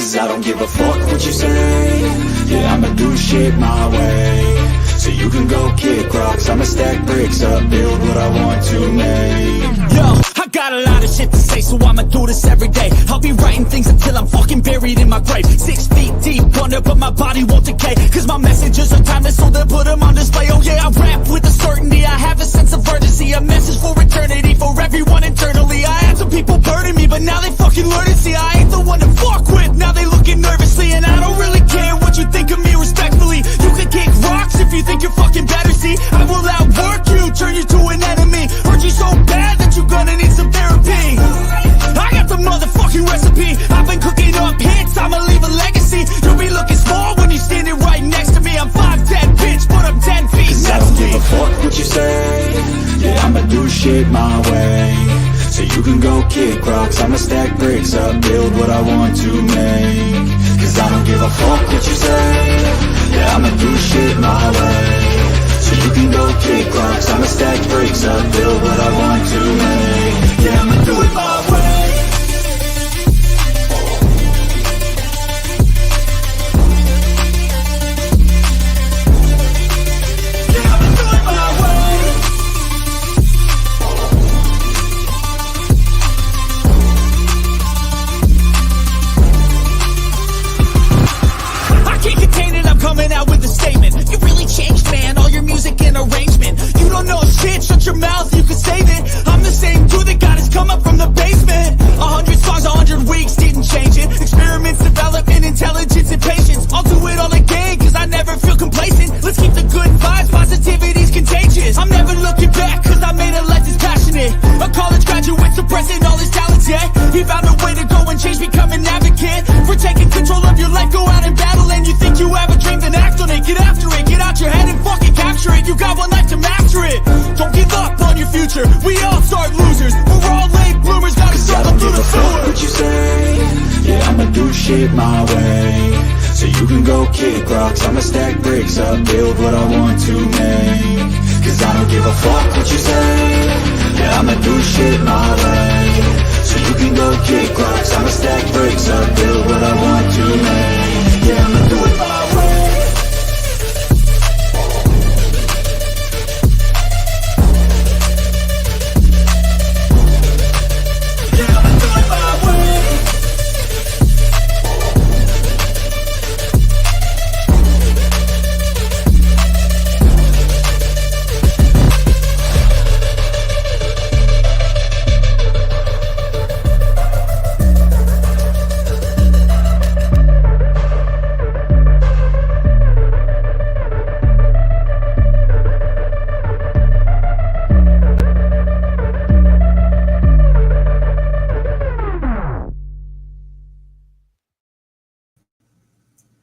Cause I don't give a fuck what you say. Yeah, I'ma do shit my way. So you can go kick rocks, I'ma stack bricks up, build what I want to make. Yo, I got a lot of shit to say, so I'ma do this every day. I'll be writing things until I'm fucking buried in my grave. 6 feet deep under, but my body won't decay. Cause my messages are timeless, so they'll put them on display. Oh yeah, I rap with a certainty, I have a sense of urgency. A message for eternity, for everyone internally. I had some people burning me, but now they fucking learn to see I ain't the one to fuck with, now they looking nervously. And I don't really care what you think of me respectfully. You can kick rocks if you think you're fucking better, see. I will outwork you, turn you to an enemy. Hurt you so bad that you're gonna need some therapy. I got the motherfucking recipe. I've been cooking up hits, I'ma leave a legacy. You'll be looking small when you're standing right next to me. I'm 5'10", bitch, but I'm 10 feet Cause I don't give a fuck what you say. Yeah, I'ma do shit my way. So you can go kick rocks, I'ma stack bricks up, build what I want to make. Cause I don't give a fuck what you say. Yeah, I'ma do shit my way. So you can go kick rocks, I'ma stack bricks up, build what I want to make. Yeah, I'ma do it my way. Coming out with a statement. You really changed, man, all your music and arrangement. You don't know shit, shut your mouth, you can save it. I'm the same dude that got his come up from the basement. 100 songs, 100 weeks, didn't change it. Experiments, development, intelligence, and patience. I'll do it all again, cause I never feel complacent. Let's keep the good vibes, positivity's contagious. I'm never looking back, cause I made a life that's passionate. A college graduate suppressing all his talents, yeah. He found a way to go and change, become an advocate. For taking control of your life, go out and battle. And you think you have a dream, then act on it, get after it, get out your head and fucking capture it. You got one life to master it. Don't give up on your future. We all start losers. We're all late bloomers, gotta struggle through the sewer. What you say? Yeah, I'ma do shit my way. So you can go kick rocks, I'ma stack bricks up, build what I want to make. Cause I don't give a fuck what you say. Yeah, I'ma do shit my way. So you can go kick rocks, I'ma stack bricks up, build what I want to make. Yeah, I'ma do it my way.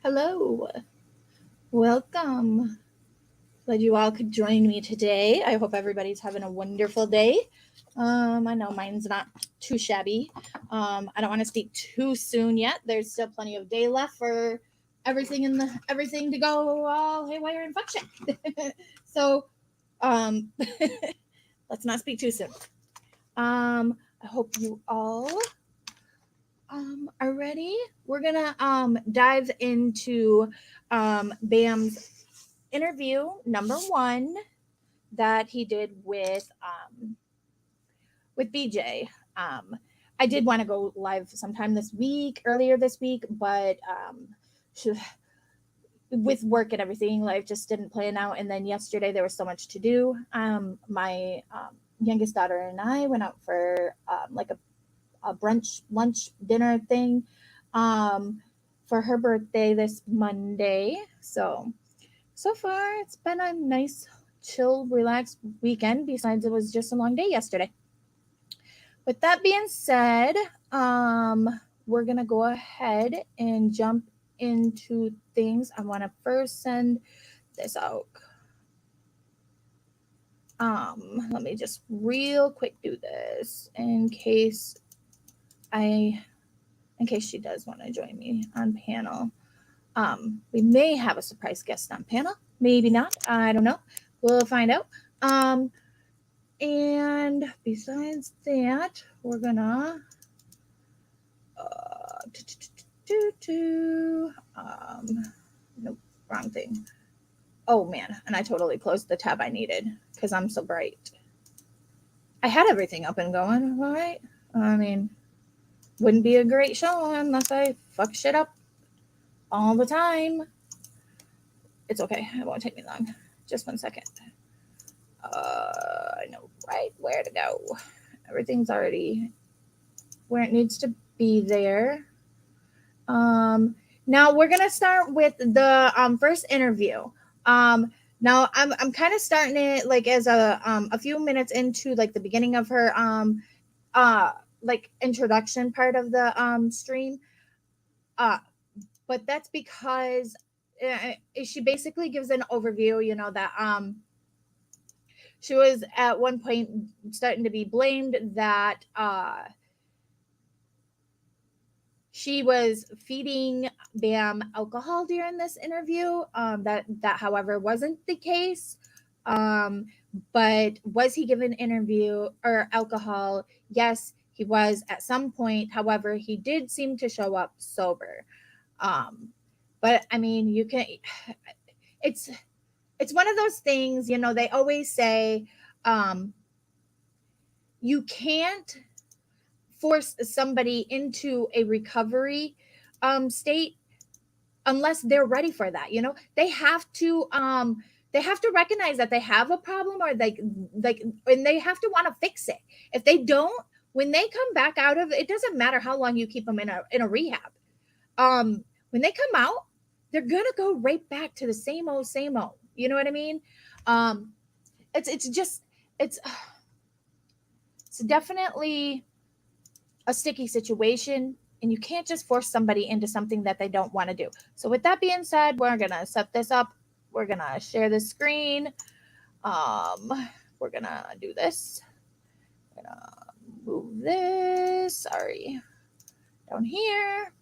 Hello, welcome. Glad you all could join me today. I hope everybody's having a wonderful day. I know mine's not too shabby. I don't want to speak too soon yet. There's still plenty of day left for everything to go all haywire and fuck shit. So, let's not speak too soon. I hope you all are ready. We're gonna dive into Bam's interview number 1 that he did with BJ. I did want to go live sometime earlier this week, but with work and everything, life just didn't plan out. And then yesterday there was so much to do. My youngest daughter and I went out for like a brunch, lunch, dinner thing for her birthday this Monday. So far it's been a nice, chill, relaxed weekend. Besides, it was just a long day yesterday. With that being said, we're going to go ahead and jump into things. I want to first send this out. Let me just real quick do this in case she does want to join me on panel. We may have a surprise guest on panel, maybe not. I don't know. We'll find out. And besides that, we're gonna Nope, wrong thing. Oh man, and I totally closed the tab I needed because I'm so bright. I had everything up and going, all right? I mean, wouldn't be a great show unless I fuck shit up all the time. It's okay. It won't take me long. Just 1 second. I know right where to go. Everything's already where it needs to be there. Now we're gonna start with the first interview. Now I'm kind of starting it like as a few minutes into like the beginning of her like introduction part of the stream. But that's because she basically gives an overview, you know, that she was at one point starting to be blamed that she was feeding Bam alcohol during this interview. That however wasn't the case. But was he given interview or alcohol? Yes, he was at some point. However, he did seem to show up sober. But I mean, you can, it's one of those things, you know, they always say, you can't force somebody into a recovery state unless they're ready for that. You know, they have to recognize that they have a problem, or like and they have to want to fix it. If they don't, when they come back out of it, doesn't matter how long you keep them in a rehab. When they come out, they're gonna go right back to the same old. You know what I mean? It's definitely a sticky situation, and you can't just force somebody into something that they don't want to do. So with that being said, we're gonna set this up. We're gonna share the screen. We're gonna do this. We're gonna move this. Sorry, down here.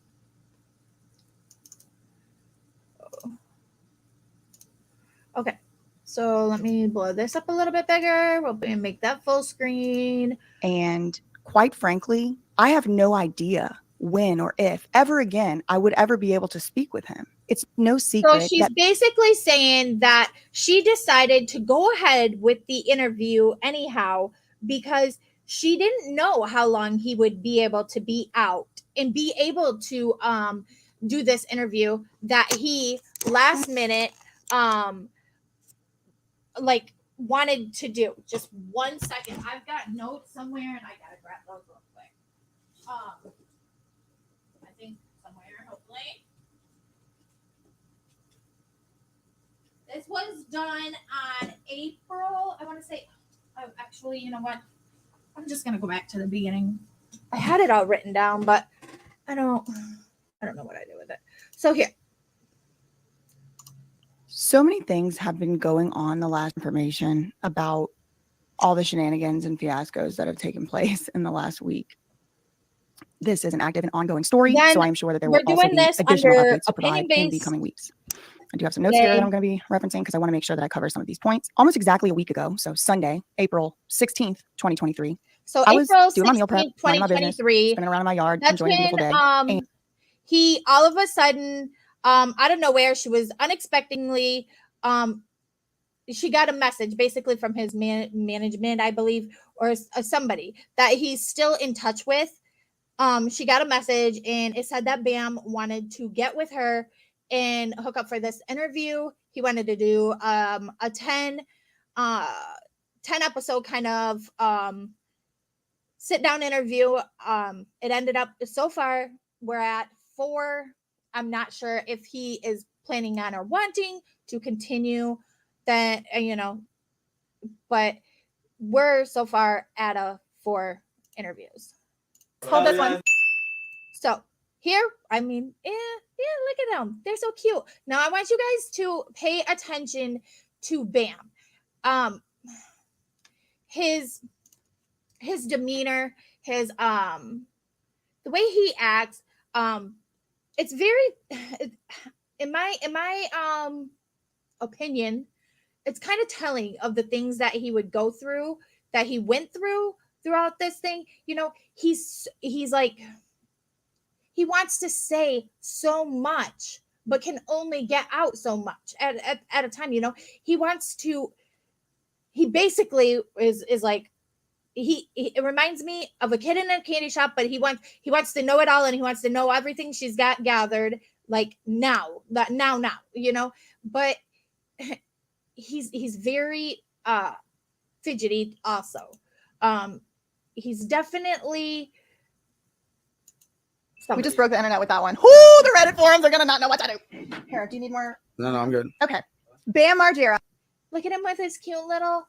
Okay, so let me blow this up a little bit bigger. We'll make that full screen. And quite frankly, I have no idea when or if ever again I would ever be able to speak with him. It's no secret. So she's basically saying that she decided to go ahead with the interview anyhow because she didn't know how long he would be able to be out and be able to do this interview that he last minute like wanted to do. Just 1 second. I've got notes somewhere and I gotta grab those real quick. I think somewhere, hopefully. This was done on April. I want to say, oh, actually, you know what? I'm just gonna go back to the beginning. I had it all written down, but I don't know what I did with it. So here. So many things have been going on the last information about all the shenanigans and fiascos that have taken place in the last week. This is an active and ongoing story, so I'm sure that there will also be additional updates to provide in the coming weeks. I do have some notes here that I'm going to be referencing because I want to make sure that I cover some of these points. Almost exactly a week ago, so Sunday, April 16th, 2023. So I was April doing my meal prep, minding my business, 2023, spinning around in my yard, enjoying a beautiful day. And he all of a sudden, out of nowhere, she was unexpectedly, she got a message basically from his management, I believe, or somebody that he's still in touch with. She got a message and it said that Bam wanted to get with her and hook up for this interview. He wanted to do a 10 episode kind of sit down interview. It ended up, so far we're at 4. I'm not sure if he is planning on or wanting to continue that, you know, but we're so far at 4 interviews. Hold this one. So here, I mean, yeah, look at them. They're so cute. Now I want you guys to pay attention to Bam. His demeanor, his the way he acts, it's very, in my opinion, it's kind of telling of the things that he would go through, that he went through throughout this thing. You know, he's like, he wants to say so much, but can only get out so much at a time. You know, he basically is like, it reminds me of a kid in a candy shop, but he wants to know it all, and he wants to know everything she's got gathered, like now, you know. But he's very fidgety also. He's definitely We just broke the internet with that one. Whoo, the Reddit forums are gonna not know what to do. Here, do you need more? No, I'm good. Okay. Bam Margera. Look at him with his cute little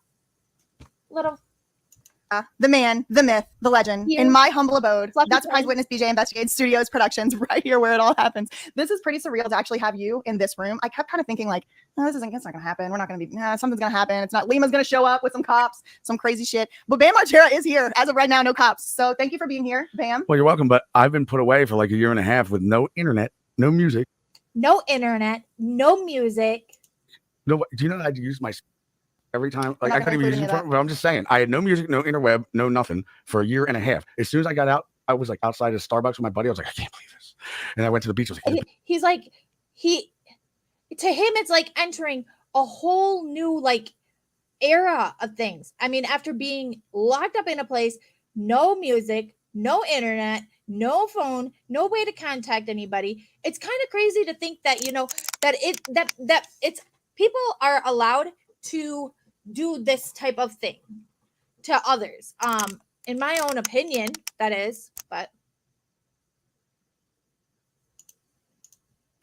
The man, the myth, the legend, Yeah. in my humble abode. Fluffy That's Prize friend. Witness BJ Investigates Studios Productions, right here where it all happens. This is pretty surreal to actually have you in this room. I kept kind of thinking like, oh, it's not gonna happen. We're not gonna be, something's gonna happen. It's not, Lima's gonna show up with some cops, some crazy shit. But Bam Margera is here as of right now, no cops. So thank you for being here, Bam. Well, you're welcome. But I've been put away for like a year and a half with no internet, no music. no internet, no music. No, do you know that I had to use my every time? Like not I couldn't gonna even use include it. any of But I'm just saying, I had no music, no interweb, no nothing for a year and a half. As soon as I got out, I was like outside of Starbucks with my buddy. I was like, I can't believe this. And I went to the beach. I was like, He's like, to him, it's like entering a whole new like era of things. I mean, after being locked up in a place, no music, no internet, no phone, no way to contact anybody. It's kind of crazy to think that, you know, that it's people are allowed to do this type of thing to others. In my own opinion, that is, but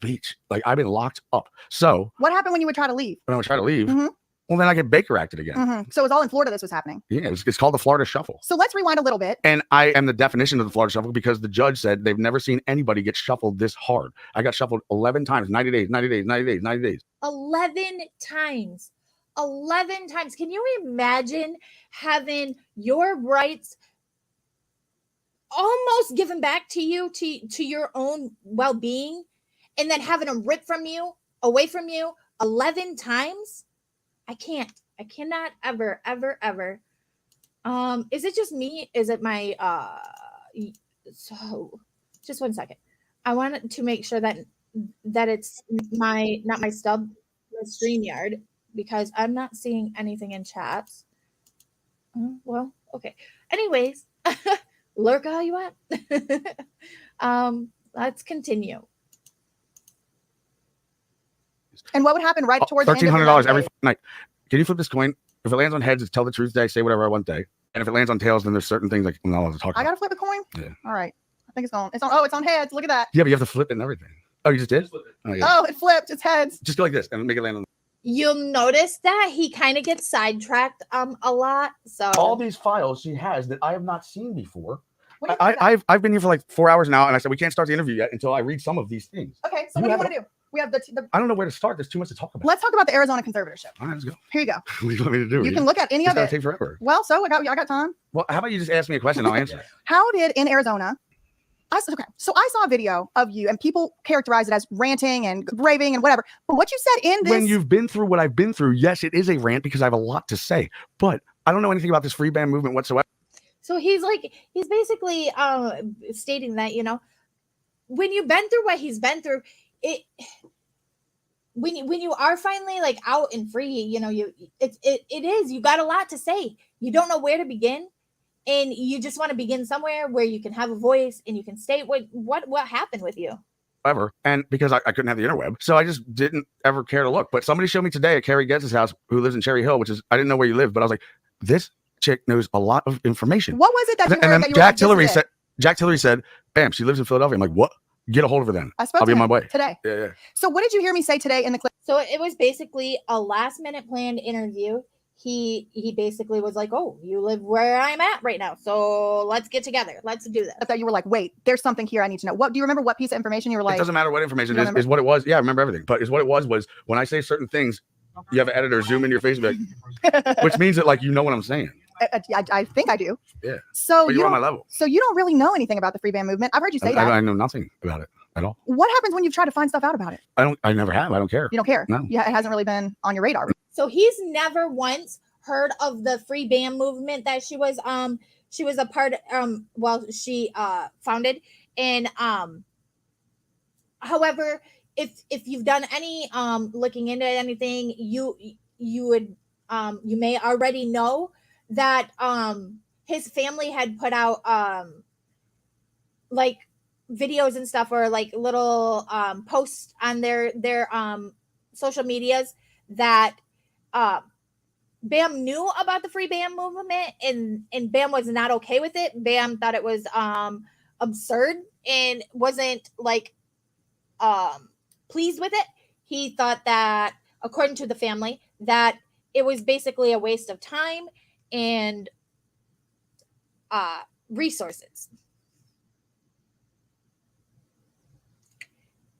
beach. Like I've been locked up. So What happened when you would try to leave? when I would try to leave, Mhm. well, then I get Baker acted again. So it was all in Florida this was happening. Yeah, it's called the Florida Shuffle. So let's rewind a little bit. And I am the definition of the Florida Shuffle because the judge said they've never seen anybody get shuffled this hard. I got shuffled 11 times, 90 days, 90 days, 90 days, 90 days. 11 times. 11 times. Can you imagine having your rights almost given back to you, to your own well-being, and then having them ripped from you, away from you 11 times? I cannot ever. Is it just me? Is it my so just one second. I wanted to make sure that it's not my stub, the StreamYard, because I'm not seeing anything in chats. Well, okay. Anyways, lurk all you want. Let's continue. And what would happen right towards the end of your $1,300 every day? night. Can you flip this coin? If it lands on heads, it's tell the truth day, say whatever I want day. And if it lands on tails, then there's certain things like I'm not allowed to talk I about. gotta flip a coin? Yeah. All right. I think it's on. It's on heads. Look at that. Yeah, but you have to flip it and everything. Oh, you just did? Oh, yeah. Oh, it flipped. It's heads. Just go like this and make it land on. You'll notice that he kind of gets sidetracked a lot. So All these files she has that I have not seen before. What do you think of that? I've been here for like 4 hours now, and I said we can't start the interview yet until I read some of these things. Okay, so You what do you have want to do? We have the I don't know where to start. There's too much to talk about. let's talk about the Arizona conservatorship. All right, let's go. Here you go. What do you want me to do? You can look at any It's of gonna it. take forever. Well, so I got time. Well, how about you just ask me a question? I'll answer it. How did in Arizona? So I saw a video of you, and people characterize it as ranting and raving and whatever. But what you said in this, When you've been through what I've been through, yes, it is a rant because I have a lot to say. But I don't know anything about this free band movement whatsoever. So he's basically stating that, you know, when you've been through what he's been through, when you are finally like out and free, you know, you got a lot to say. You don't know where to begin, and you just want to begin somewhere where you can have a voice and you can state what happened with you. Ever. And because I couldn't have the interweb. So I just didn't ever care to look. But somebody showed me today at Carrie Getz' house, who lives in Cherry Hill, which is, I didn't know where you lived, but I was like, this chick knows a lot of information. what was it that you heard And then that you were like, Jack Tillery said, bam, she lives in Philadelphia. I'm like, what? Get a hold of her then. I spoke I'll to be on him my way. today. Yeah. So what did you hear me say today in the clip? So it was basically a last minute planned interview. He basically was like, oh, you live where I'm at right now, so let's get together, let's do this. That you were like, wait, there's something here I need to know. What do you remember? What piece of information you were It like? doesn't matter what information You is, remember? is what it was. Yeah, I remember everything. But is what it was when I say certain things, you have an editor zoom in your face and be like, which means that like you know what I'm saying. I think I do. Yeah. So But you you're on don't, my level. so you don't really know anything about the free band movement. I've heard you say that. I know nothing about it at all. What happens when you've tried to find stuff out about it? I never have. I don't care. You don't care. No. Yeah, it hasn't really been on your radar. So he's never once heard of the free band movement that she was a part she founded, and However, if you've done any looking into anything, you would you may already know that his family had put out like videos and stuff, or like little posts on their social medias that Bam knew about the Free Bam movement, and Bam was not okay with it. Bam thought it was absurd and wasn't like pleased with it. He thought that, according to the family, that it was basically a waste of time and resources.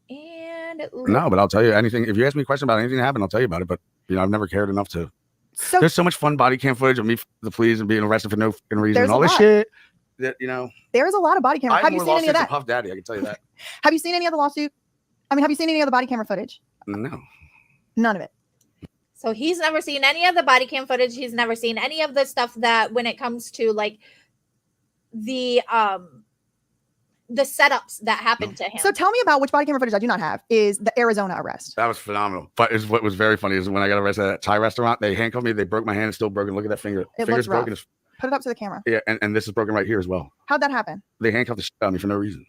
And No, but I'll tell you anything. If you ask me a question about anything that happened, I'll tell you about it. But I've never cared enough to. So There's so much fun body cam footage of me, the police, and being arrested for no fucking reason, and all this lot. shit. That there is a lot of body camera. I Have you more seen any of lawsuits than that? Puff Daddy, I can tell you that. Have you seen any of the lawsuit? I mean, have you seen any of the body camera footage? No. None of it. so he's never seen any of the body cam footage. He's never seen any of the stuff that, when it comes to like the setups that happened to him. So tell me about which body camera footage I do not have is the Arizona arrest. That was phenomenal. But what was very funny is when I got arrested at that Thai restaurant, they handcuffed me. They broke my hand. It's still broken. Look at that finger. It Finger's looks rough. broken. Put it up to the camera. Yeah, and this is broken right here as well. How'd that happen? They handcuffed the shit out of me for no reason.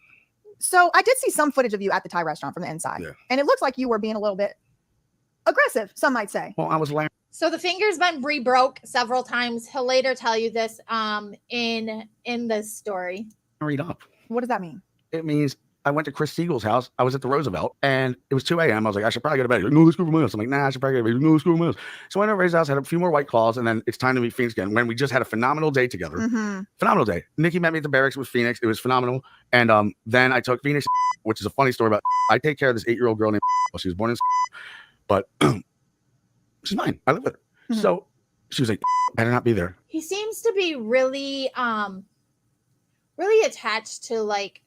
So I did see some footage of you at the Thai restaurant from the inside. Yeah. And it looks like you were being a little bit aggressive, some might say. Well, I was laying. So the finger's been re-broke several times. He'll later tell you this in this story. Read up. What does that mean? It means I went to Chris Siegel's house. I was at the Roosevelt, and it was 2 a.m. I was like, I should probably go to bed. He's like, no, let's go to my house. I'm like, nah, I should probably go to bed. No, let's go to my house. So I went over to his house, had a few more white claws, and then it's time to meet Phoenix again. When we just had a phenomenal day together. Mm-hmm. Phenomenal day. Nikki met me at the barracks with Phoenix. It was phenomenal. And then I took Phoenix, which is a funny story about. I take care of this 8-year-old girl named. Well, she was born in, but she's mine. I live with her. Mhm. So she was like, better not be there. He seems to be really really attached to like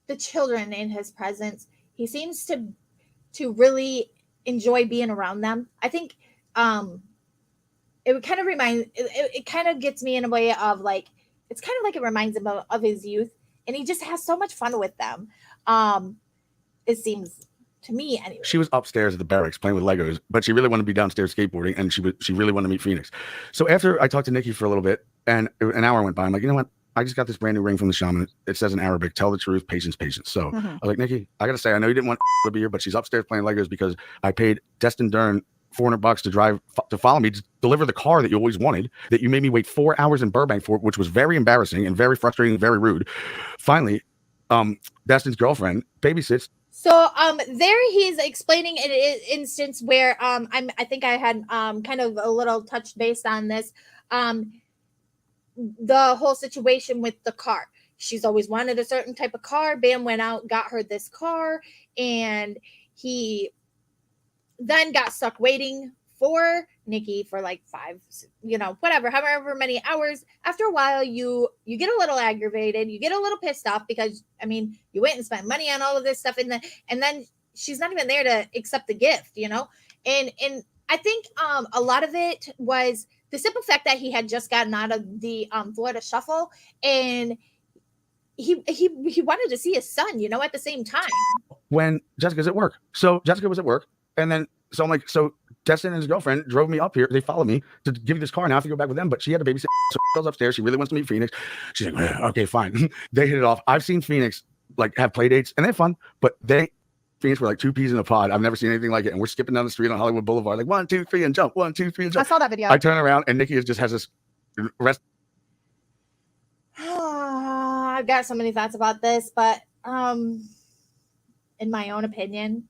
the children in his presence. He seems to really enjoy being around them. I think it would kind of it kind of gets me in a way of like, it's kind of like it reminds him of his youth, and he just has so much fun with them. It seems to me anyway. She was upstairs at the barracks playing with Legos, but she really wanted to be downstairs skateboarding, and she really wanted to meet Phoenix. So after I talked to Nikki for a little bit, and an hour went by, I'm like, you know what? I just got this brand new ring from the shaman. It says in Arabic, tell the truth, patience, patience. So I was like, Nikki, I got to say, I know you didn't want to be here, but she's upstairs playing Legos because I paid Destin Dern $400 to drive to follow me to deliver the car that you always wanted, that you made me wait 4 hours in Burbank for, which was very embarrassing and very frustrating and very rude. Finally, Destin's girlfriend babysits. So there he's explaining an instance where I think I had kind of a little touch base on this. The whole situation with the car. She's always wanted a certain type of car. Bam went out, got her this car, and he then got stuck waiting for Nikki for like 5, however many hours. After a while, you get a little aggravated, you get a little pissed off because, I mean, you went and spent money on all of this stuff, and then she's not even there to accept the gift, and I think a lot of it was the simple fact that he had just gotten out of the Florida Shuffle, and he wanted to see his son, at the same time. When Jessica's at work. So Jessica was at work, and then so I'm like, so Destin and his girlfriend drove me up here. They followed me to give me this car. Now I have to go back with them, but she had to babysit. So she goes upstairs. She really wants to meet Phoenix. She's like, okay, fine. They hit it off. I've seen Phoenix like have play dates, and they're fun, but Phoenix were like 2 peas in a pod. I've never seen anything like it. And we're skipping down the street on Hollywood Boulevard, like 1, 2, 3, and jump. 1, 2, 3, and jump. I saw that video. I turn around, and Nikki just has this rest. I've got so many thoughts about this, but in my own opinion,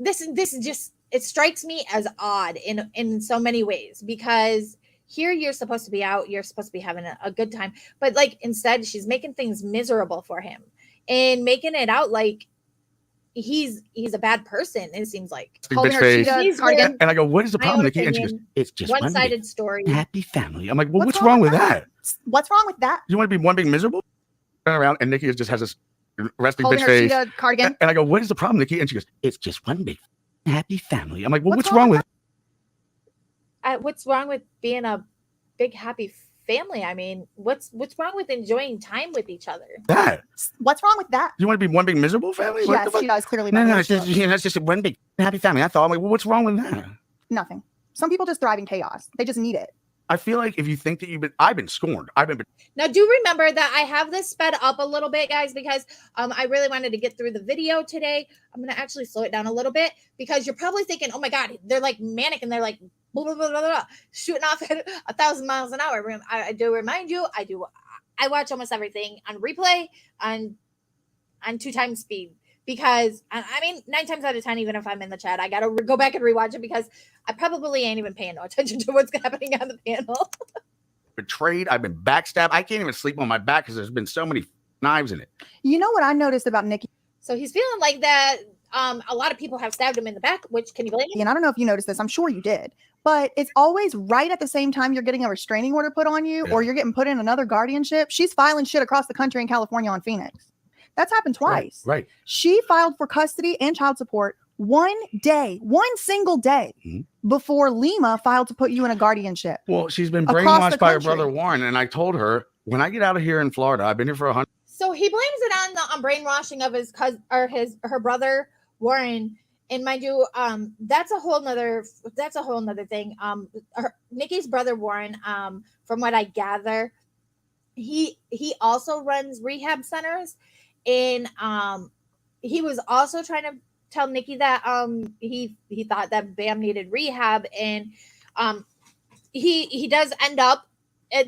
this is just, it strikes me as odd in so many ways, because here you're supposed to be out, you're supposed to be having a good time, but like instead she's making things miserable for him and making it out like he's a bad person. It seems like Holding her face. cheetah cardigan. And I go, what is the My problem, own Nikki? And she goes, opinion, it's just one-sided story. happy family. I'm like, well, what's wrong with that? What's wrong with that? You want to be one big miserable? Turn around, and Nikki just has this resting Holding bitch her face. cheetah cardigan. And I go, what is the problem, Nikki? And she goes, it's just one big happy family. I'm like, well, what's wrong with What's wrong with being a big happy family. I mean, what's wrong with enjoying time with each other? That What's wrong with that? you want to be one big miserable family? What Yes, the fuck? she does clearly. No, not no, really it's just, feel- that's just one big happy family. I thought, I'm like, well, what's wrong with that? Nothing. Some people just thrive in chaos. They just need it. I feel like if you think that I've been scorned. I've been. Now, do remember that I have this sped up a little bit, guys, because I really wanted to get through the video today. I'm going to actually slow it down a little bit because you're probably thinking, oh my God, they're like manic and they're like blah, blah, blah, blah, blah, shooting off at 1,000 miles an hour. I do remind you, I watch almost everything on replay on 2 times speed. Because, I mean, 9 times out of 10, even if I'm in the chat, I got to go back and rewatch it because I probably ain't even paying no attention to what's happening on the panel. Betrayed. I've been backstabbed. I can't even sleep on my back because there's been so many knives in it. You know what I noticed about Nikki? So he's feeling like that. A lot of people have stabbed him in the back, which can you blame him? And I don't know if you noticed this. I'm sure you did. But it's always right at the same time you're getting a restraining order put on you or you're getting put in another guardianship. She's filing shit across the country in California on Phoenix. That's happened twice. Right. She filed for custody and child support one single day before Lima filed to put you in a guardianship. Well, she's been Across brainwashed the by her country. brother Warren, and I told her when I get out of here in Florida, I've been here for 100. So he blames it on the brainwashing of his cousin or her brother Warren. And mind you, that's a whole nother thing. Nikki's brother Warren, from what I gather, he also runs rehab centers, and he was also trying to tell Nikki that he thought that Bam needed rehab, and he does end up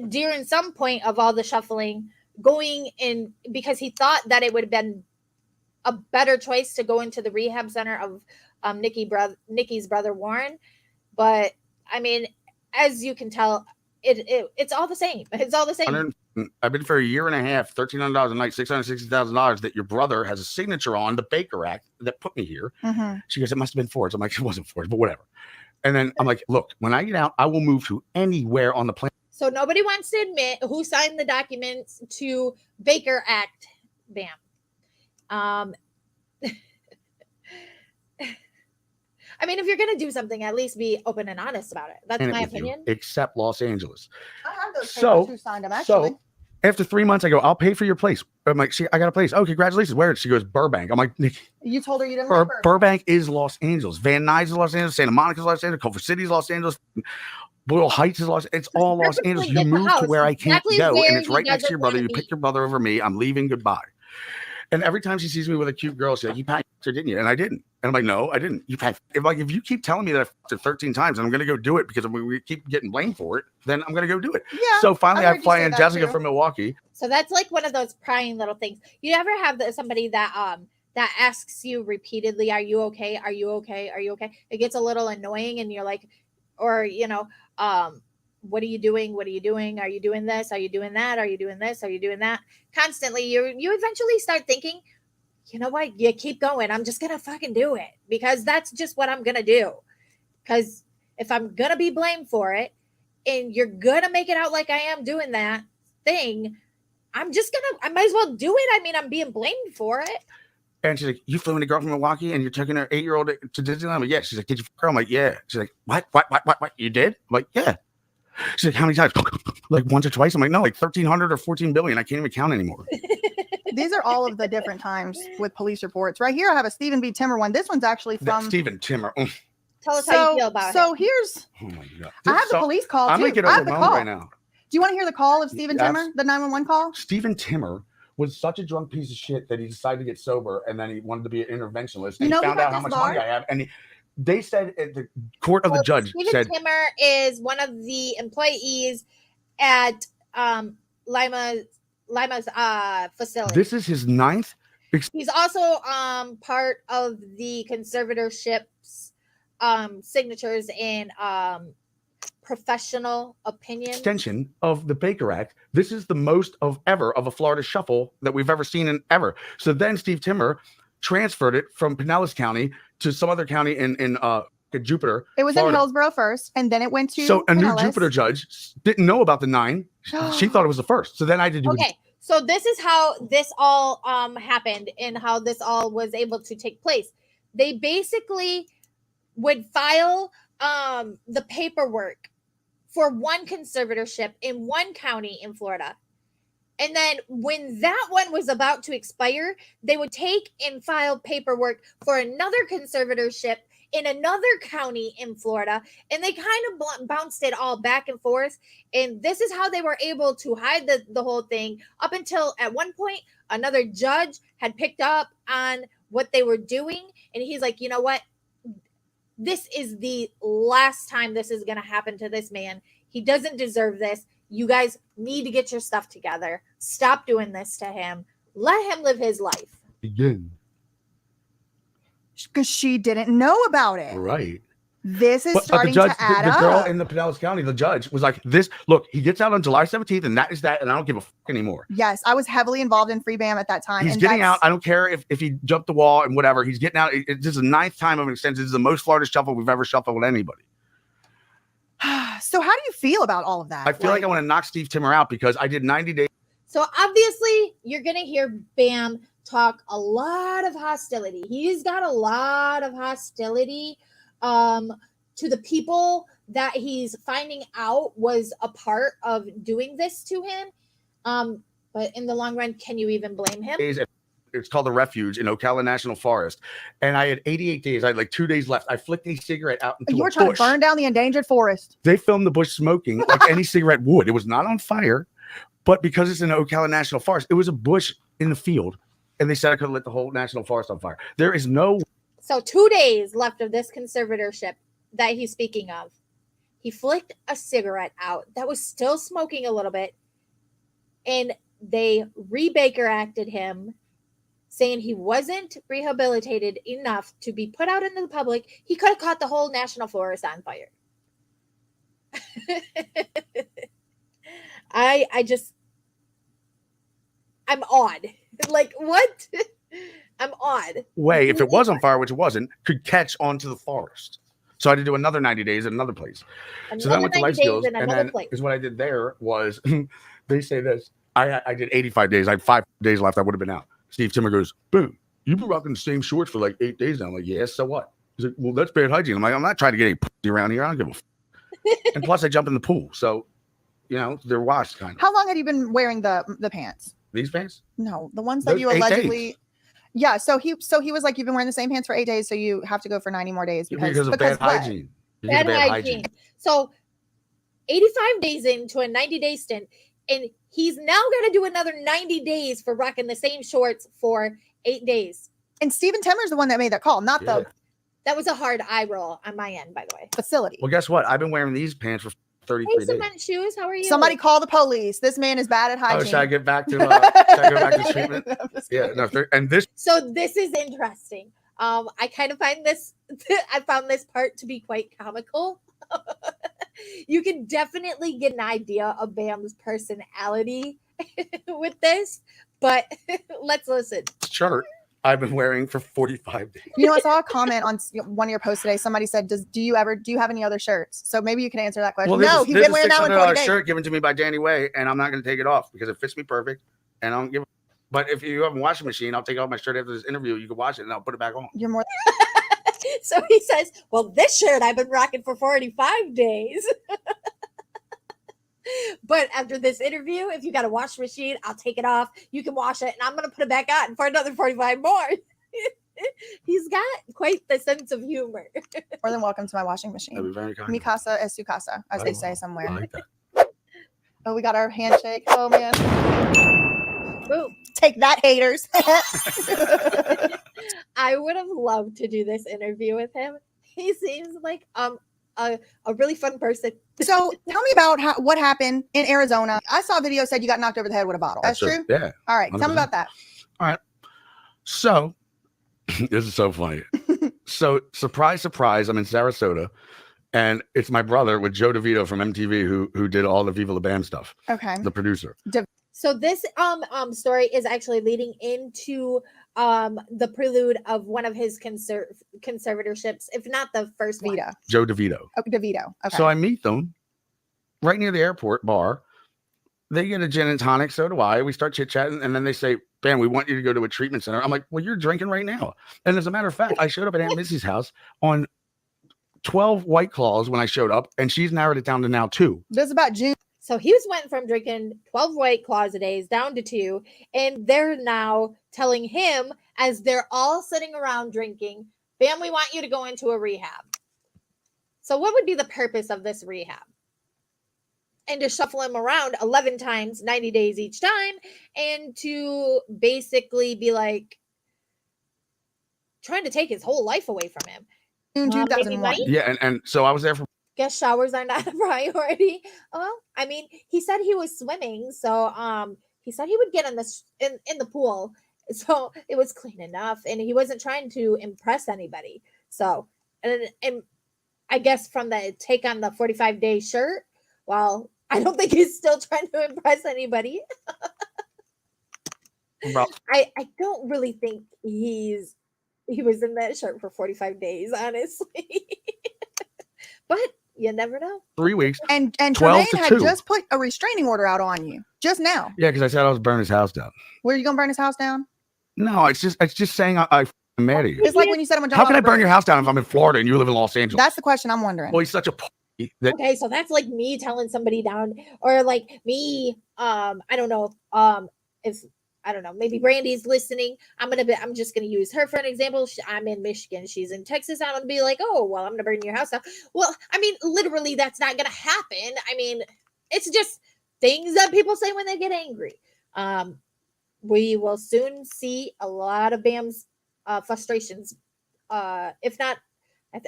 during some point of all the shuffling going in because he thought that it would have been a better choice to go into the rehab center of Nikki's brother Warren. But I mean, as you can tell, it's all the same. It's all the same. I've been for a year and a half, $1,300 a night, $660,000 that your brother has a signature on the Baker Act that put me here. She goes, it must have been Ford's. I'm like, it wasn't Ford's, but whatever. And then I'm like, look, when I get out, I will move to anywhere on the planet. So nobody wants to admit who signed the documents to Baker Act Bam. I mean, if you're going to do something, at least be open and honest about it. That's my opinion. Except Los Angeles. I have those papers So, who signed them, actually. After 3 months, I go, I'll pay for your place. I'm like, I got a place. Oh, congratulations. Where? She goes, Burbank. I'm like, Nikki. You told her you didn't like Burbank. Burbank is Los Angeles. Van Nuys is Los Angeles. Santa Monica is Los Angeles. Culver City is Los Angeles. Boyle Heights is Los Angeles. It's all Los Angeles. You move to where I can't go, and it's right next to your brother. You pick your brother over me. I'm leaving. Goodbye. And every time she sees me with a cute girl, she's like, you packed her, didn't you? And I didn't. And I'm like, no, I didn't. You packed. If you keep telling me that I fucked her 13 times and I'm going to go do it because we keep getting blamed for it, then I'm going to go do it. Yeah, so finally I fly in Jessica too. from Milwaukee. So that's like one of those prying little things. You ever have somebody that that asks you repeatedly, are you okay? Are you okay? Are you okay? It gets a little annoying and you're like, or, what are you doing? What are you doing? Are you doing this? Are you doing that? Are you doing this? Are you doing that? Constantly, you eventually start thinking, you know what? You keep going. I'm just going to fucking do it because that's just what I'm going to do. Because if I'm going to be blamed for it and you're going to make it out like I am doing that thing, I might as well do it. I mean, I'm being blamed for it. And she's like, you flew in a girl from Milwaukee and you're taking her 8-year-old to Disneyland? I'm like, yeah. She's like, did you fuck her? I'm like, yeah. She's like, what? You did? I'm like, yeah. She's like, how many times? Like once or twice? I'm like, no, like 1,300 or 14 billion. I can't even count anymore. These are all of the different times with police reports. Right here, I have a Stephen B. Timmer one. This one's actually from Stephen Timmer. Tell us how you feel about it. So here's, Oh my God. I have the police call too. I'm going to get I have the overwhelmed call. right now. Do you want to hear the call of Stephen Timmer, the 911 call? Stephen Timmer was such a drunk piece of shit that he decided to get sober and then he wanted to be an interventionist. You And know he who found got out how this much bar? money I have. And they said at the court of the judge Stephen said, Timmer is one of the employees at Lima's facility. this is his 9th. He's also part of the conservatorship's signatures and professional opinion Extension of the Baker Act. This is the most of a Florida shuffle that we've ever seen in ever. So then Steve Timmer transferred it from Pinellas County to some other county in Jupiter. It was Florida. in Hillsborough first, and then it went to So a new Pinellas. Jupiter judge didn't know about the 9. She thought it was the first. So then I did do Okay, so this is how this all happened and how this all was able to take place. They basically would file the paperwork for one conservatorship in one county in Florida. And then when that one was about to expire, they would take and file paperwork for another conservatorship in another county in Florida. And they kind of bounced it all back and forth. And this is how they were able to hide the whole thing up until at one point, another judge had picked up on what they were doing. And he's like, you know what? This is the last time this is going to happen to this man. He doesn't deserve this. You guys need to get your stuff together. Stop doing this to him. Let him live his life. Again. Because she didn't know about it. Right. This is But starting the judge, to add the girl up. in the Pinellas County, the judge was like, "This look, he gets out on July 17th, and that is that, and I don't give a fuck anymore." Yes, I was heavily involved in Free Bam at that time. He's and getting out. that's- I don't care if he jumped the wall and whatever. He's getting out. This is the 9th time of an extension. This is the most Florida shuffle we've ever shuffled with anybody. So how do you feel about all of that? I feel like I want to knock Steve Timmer out because I did 90 days. So obviously, you're going to hear Bam talk a lot of hostility. He's got a lot of hostility to the people that he's finding out was a part of doing this to him. But in the long run, can you even blame him? It's called the Refuge in Ocala National Forest, and I had 88 days. I had like 2 days left. I flicked a cigarette out into you were a trying bush. to burn down the endangered forest. They filmed the bush smoking like any cigarette would. It was not on fire, but because it's in Ocala National Forest, it was a bush in the field, and they said I could lit the whole national forest on fire. There is no. So 2 days left of this conservatorship that he's speaking of. He flicked a cigarette out that was still smoking a little bit, and they re-Baker acted him, saying he wasn't rehabilitated enough to be put out into the public. He could have caught the whole national forest on fire. I'm odd. Like, what? I'm odd. Way, if it was on fire, which it wasn't, could catch onto the forest. So I had to do another 90 days at another place. So then I went to Life Skills, and then is what I did there was they say this. I did 85 days. I had 5 days left. I would have been out. Steve Timmer goes, boom, you've been rocking the same shorts for like 8 days now. I'm like, yeah, so what? He's like, well, that's bad hygiene. I'm like, I'm not trying to get any pussy around here. I don't give a f. And plus I jump in the pool. So, you know, they're washed kind of. How long had you been wearing the pants? These pants? No, the ones that Those you 8 allegedly. days. Yeah, so he was like, you've been wearing the same pants for 8 days, so you have to go for 90 more days Because of bad what? hygiene. Bad hygiene. So 85 days into a 90-day stint, and he's now got to do another 90 days for rocking the same shorts for 8 days. And Stephen Timmer's the one that made that call, not the That was a hard eye roll on my end, by the way. facility. Well, guess what? I've been wearing these pants for 33 Hey, days. Cement Shoes, how are you? Somebody call the police. This man is bad at Oh, hygiene. should I get back to should I go back to treatment? I'm just Yeah, kidding. no, and this So this is interesting. I kind of find this, I found this part to be quite comical. You can definitely get an idea of Bam's personality with this, but let's listen. shirt I've been wearing for 45 days. You know, I saw a comment on one of your posts today. Somebody said, do you have any other shirts? So maybe you can answer that question. Well, No, he's been wearing that one for 40 days. shirt given to me by Danny Way, and I'm not going to take it off because it fits me perfect, and I don't give. But if you have a washing machine, I'll take off my shirt after this interview. You can wash it, and I'll put it back on. You're more So he says, well, this shirt I've been rocking for 45 days. But after this interview, if you got a washing machine, I'll take it off. You can wash it, and I'm going to put it back on for another 45 more. He's got quite the sense of humor. more than welcome to my washing That'd be machine. very kind. Mi casa es su casa, as they Oh, say I somewhere. like that. Oh, we got our handshake. Oh, man. Boom. Take that, haters. I would have loved to do this interview with him. He seems like a really fun person. So tell me about what happened in Arizona. I saw a video said you got knocked over the head with a bottle. That's true? Yeah. All right. Tell me 100%. about that. So this is so funny. So surprise, surprise, I'm in Sarasota, and it's my brother with Joe DeVito from MTV who did all the Viva La Bam stuff, Okay. the producer. So this story is actually leading into the prelude of one of his conservatorships, if not the first one. Vita. Joe DeVito. Oh, DeVito. Okay. So I meet them right near the airport bar. They get a gin and tonic, so do I. We start chit-chatting, and then they say, "Bam, we want you to go to a treatment center." I'm like, "Well, you're drinking right now." And as a matter of fact, I showed up at Aunt Missy's house on 12 White Claws when I showed up, and she's narrowed it down to now 2. That's about June. So he went from drinking 12 White Claws a day down to 2, and they're now telling him, as they're all sitting around drinking, "Bam, we want you to go into a rehab." So what would be the purpose of this rehab? And to shuffle him around 11 times, 90 days each time, and to basically be like trying to take his whole life away from him. June Maybe 2001. money? Yeah, and so I was there for Guest showers are not a priority. Well, I mean, he said he was swimming, so he said he would get in the pool, so it was clean enough, and he wasn't trying to impress anybody. So, and I guess from the take on the 45-day shirt, well, I don't think he's still trying to impress anybody. I don't really think he was in that shirt for 45 days, honestly. But you never know. 3 weeks. And 12 Tremaine to had 2. just put a restraining order out on you just now. Yeah, because I said I was burning his house down. Were you gonna burn his house down? No, it's just saying I'm mad at you. It's like when you said I'm gonna. How can I burn your house down if I'm in Florida and you live in Los Angeles? That's the question I'm wondering. Well, he's such a p- that Okay, so that's like me telling somebody down, or like me, I don't know, if I don't know, maybe Brandy's listening. I'm just gonna use her for an example. I'm in Michigan, she's in Texas. I'm gonna be like, oh well, I'm gonna burn your house down. Well, I mean, literally, that's not gonna happen. I mean, it's just things that people say when they get angry. We will soon see a lot of Bam's frustrations. If not,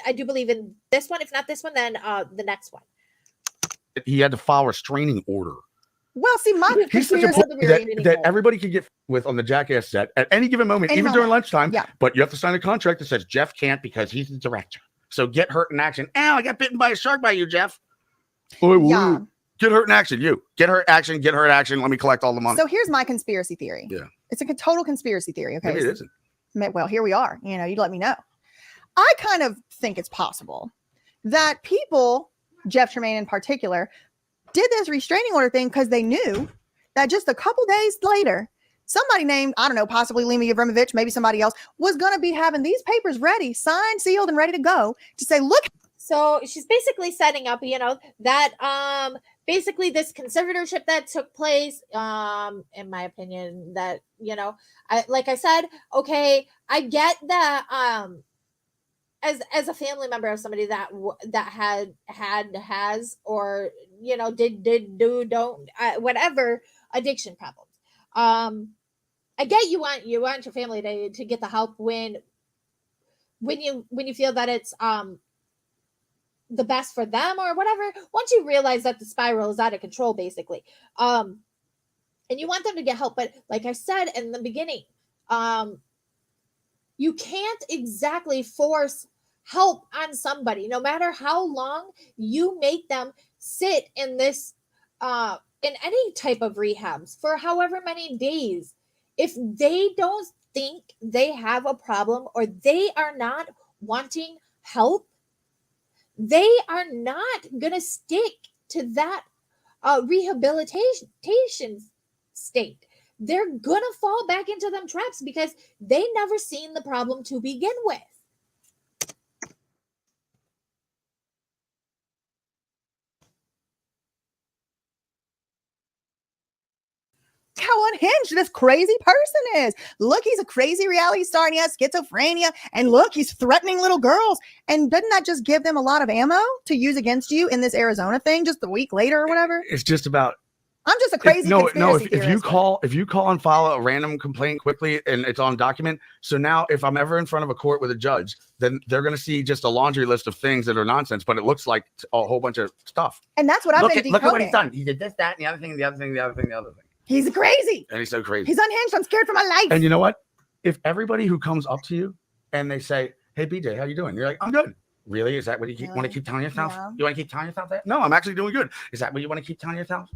I do believe in this one. If not this one, then the next one. he had to file a restraining order. Well, see, my He's such a Here's p- the very that everybody could get with on the Jackass set at any given moment, Any even moment. during lunchtime. Yeah. But you have to sign a contract that says Jeff can't because he's the director. So get hurt in action. Ow, I got bitten by a shark by you, Jeff. Yeah. Get hurt in action. You get hurt action. Get hurt action. Let me collect all the money. So here's my conspiracy theory. Yeah. It's a total conspiracy theory. Okay. Maybe it isn't. Well, here we are. You know, you'd let me know. I kind of think it's possible that people, Jeff Tremaine in particular, did this restraining order thing because they knew that just a couple days later, somebody named, I don't know, possibly Lima Yevrimovich, maybe somebody else, was going to be having these papers ready, signed, sealed, and ready to go to say, look. So she's basically setting up, that basically this conservatorship that took place, in my opinion, that, like I said, okay, I get that as a family member of somebody that has or don't whatever addiction problems. I get you want your family to get the help when you feel that it's the best for them or whatever. Once you realize that the spiral is out of control, basically, and you want them to get help, but like I said in the beginning, you can't exactly force help on somebody, no matter how long you make them sit in this in any type of rehabs for however many days. If they don't think they have a problem or they are not wanting help, they are not gonna stick to that rehabilitation state. They're gonna fall back into them traps because they never seen the problem to begin with. How unhinged this crazy person is. Look, he's a crazy reality star and he has schizophrenia. And look, he's threatening little girls. And doesn't that just give them a lot of ammo to use against you in this Arizona thing just a week later or whatever? It's just about. I'm just a crazy conspiracy if you call and file a random complaint quickly and it's on document. So now if I'm ever in front of a court with a judge, then they're going to see just a laundry list of things that are nonsense, but it looks like a whole bunch of stuff. And that's what I've been decoding. Look at what he's done. He did this, that, and the other thing, the other thing, the other thing, the other thing. He's crazy. And he's so crazy. He's unhinged. I'm scared for my life. And you know what? If everybody who comes up to you and they say, "Hey, BJ, how you doing?" You're like, "I'm good." Really? Is that what you want to keep telling yourself? Yeah. You want to keep telling yourself that? No, I'm actually doing good. Is that what you want to keep telling yourself?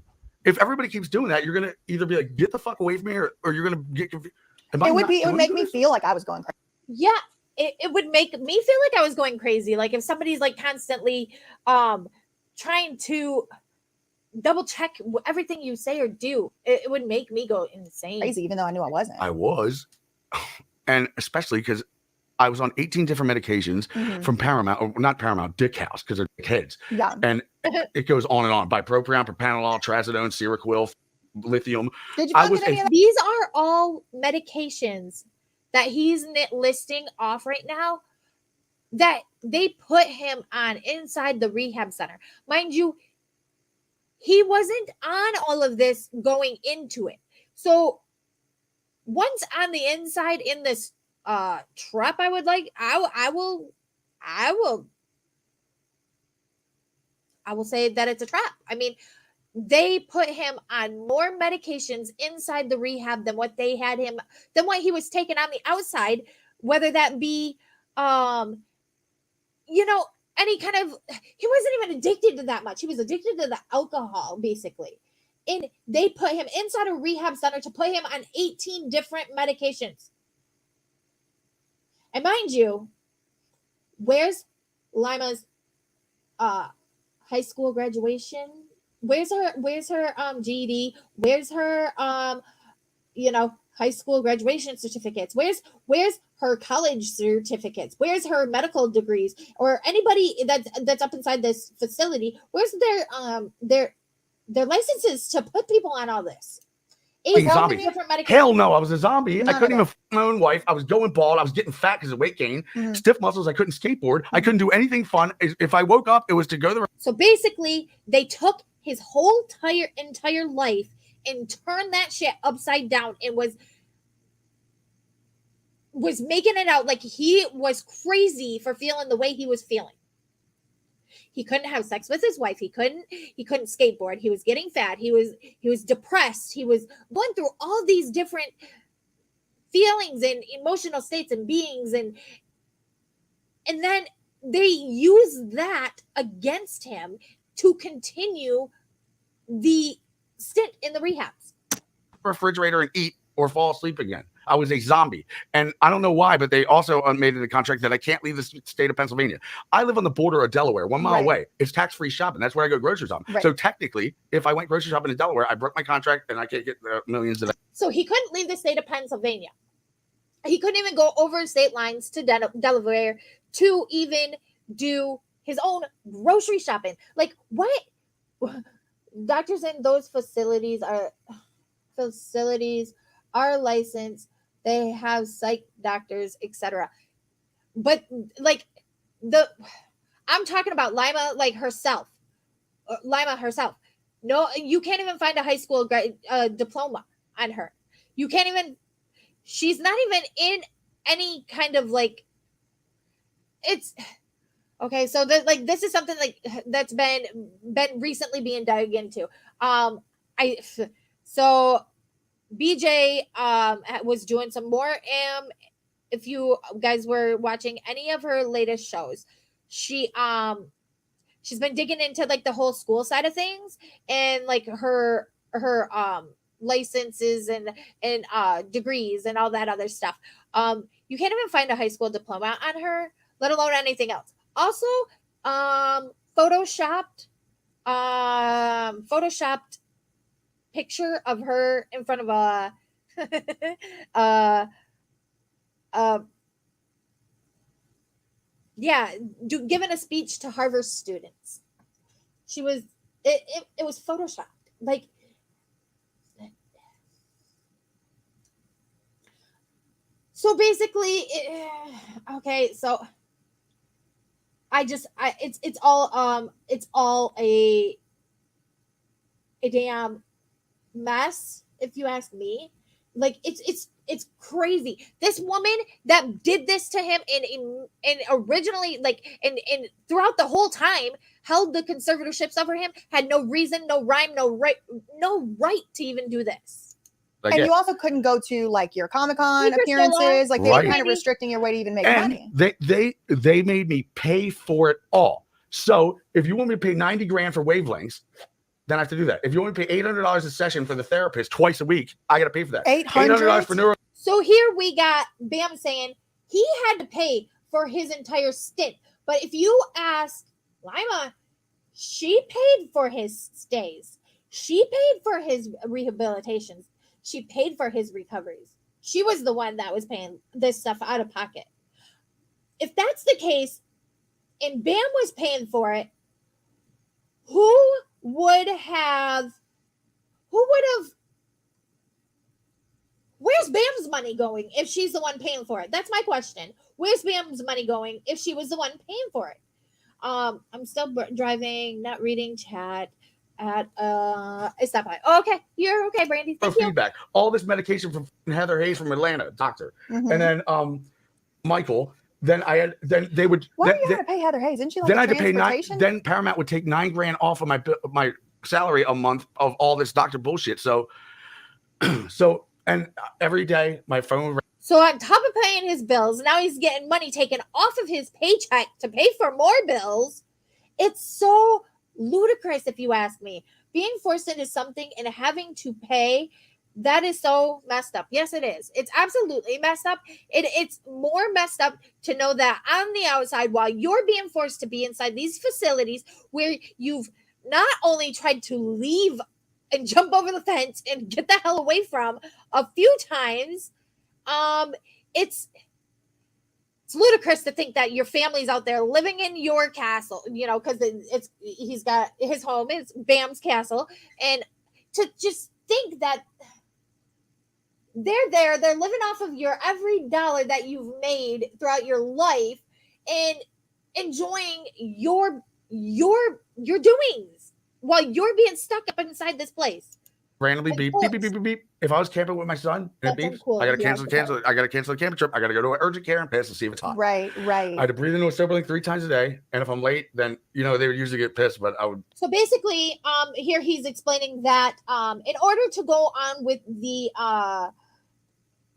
If everybody keeps doing that, you're gonna either be like, "Get the fuck away from me," or you're gonna get confused. It would make me feel like I was going crazy. Yeah, it would make me feel like I was going crazy. Like if somebody's like constantly trying to double check everything you say or do, it would make me go insane. Crazy, even though I knew I wasn't. I was, and especially because I was on 18 different medications Mhm. from Paramount, or not Paramount, Dick House, because they're kids. Yeah. And it goes on and on. Bupropion, propranolol, trazodone, Seroquel, lithium. Did you I fucking was any of that? These are all medications that he's listing off right now that they put him on inside the rehab center. Mind you, he wasn't on all of this going into it. So once on the inside in this trap, I will say that it's a trap. I mean, they put him on more medications inside the rehab than what he was taking on the outside, whether that be any kind of, he wasn't even addicted to that much. He was addicted to the alcohol, basically. And they put him inside a rehab center to put him on 18 different medications. And mind you, where's Lima's high school graduation? Where's her GED? Where's her high school graduation certificates? Where's her college certificates? Where's her medical degrees? Or anybody that's up inside this facility, where's their licenses to put people on all this? Zombie. Hell no, I was a zombie. None I couldn't of even f my own wife. I was going bald. I was getting fat because of weight gain. Mhm. Stiff muscles. I couldn't skateboard. I couldn't do anything fun. If I woke up, it was to go to the So basically, they took his whole entire life and turned that shit upside down and was making it out like he was crazy for feeling the way he was feeling. He couldn't have sex with his wife. He couldn't skateboard. He was getting fat. He was depressed. He was going through all these different feelings and emotional states and beings, and then they use that against him to continue the stint in the rehabs. refrigerator and eat or fall asleep again. I was a zombie. And I don't know why, but they also made it a contract that I can't leave the state of Pennsylvania. I live on the border of Delaware, 1 mile Right. away. It's tax-free shopping. That's where I go grocery shopping. Right. So technically, if I went grocery shopping in Delaware, I broke my contract and I can't get millions of So he couldn't leave the state of Pennsylvania. He couldn't even go over state lines to Delaware to even do his own grocery shopping. Like, what? Doctors in those facilities are licensed. They have psych doctors, etc. But like I'm talking about Lima, like herself. Lima herself. No, you can't even find a high school diploma on her. You can't even. She's not even in any kind of like. It's okay. So this is something like that's been recently being dug into. BJ was doing some more. If you guys were watching any of her latest shows, she's been digging into like the whole school side of things and like her licenses and degrees and all that other stuff. You can't even find a high school diploma on her, let alone anything else. Also, photoshopped picture of her in front of giving a speech to Harvard students. She was it was photoshopped. Like, so basically okay, so it's all a damn mess, if you ask me. Like, it's crazy. This woman that did this to him and originally like and throughout the whole time held the conservatorships over him, had no reason, no rhyme, no right to even do this. And you also couldn't go to like your Comic-Con appearances. Like, they were kind of restricting your way to even make money. They made me pay for it all. So if you want me to pay 90 grand for wavelengths, then I have to do that. If you want me to pay $800 a session for the therapist twice a week, I got to pay for that. $800 for neuro. So here we got Bam saying he had to pay for his entire stint. But if you ask Lima, she paid for his stays. She paid for his rehabilitations. She paid for his recoveries. She was the one that was paying this stuff out of pocket. if that's the case, and Bam was paying for it, who would have? Where's Bam's money going if she's the one paying for it? That's my question. Where's Bam's money going if she was the one paying for it? I'm still driving, not reading chat at it's not fine. Oh, okay, you're okay, Brandy. Thank you. Feedback. All this medication from Heather Hayes from Atlanta, doctor, and then Michael. Then they would. Why do you have to pay Heather Hayes? Didn't she like then I had to pay transportation? Then Paramount would take $9,000 off of my salary a month of all this doctor bullshit. So and every day my phone. So on top of paying his bills, now he's getting money taken off of his paycheck to pay for more bills. It's so ludicrous, if you ask me. Being forced into something and having to pay, that is so messed up. Yes, it is. It's absolutely messed up. It's more messed up to know that on the outside, while you're being forced to be inside these facilities where you've not only tried to leave and jump over the fence and get the hell away from a few times, it's ludicrous to think that your family's out there living in your castle, because he's got his home is Bam's castle, and to just think that they're living off of your every dollar that you've made throughout your life and enjoying your doings while you're being stuck up inside this place. Randomly beep, beep, beep, beep, beep, beep. If I was camping with my son and it beeps, I gotta cancel. I gotta cancel the camping trip. I gotta go to an urgent care and pass to see if it's hot. Right. I had to breathe into a Soberlink 3 times a day, and if I'm late, then they would usually get pissed. But I would. So basically, here he's explaining that in order to go on with the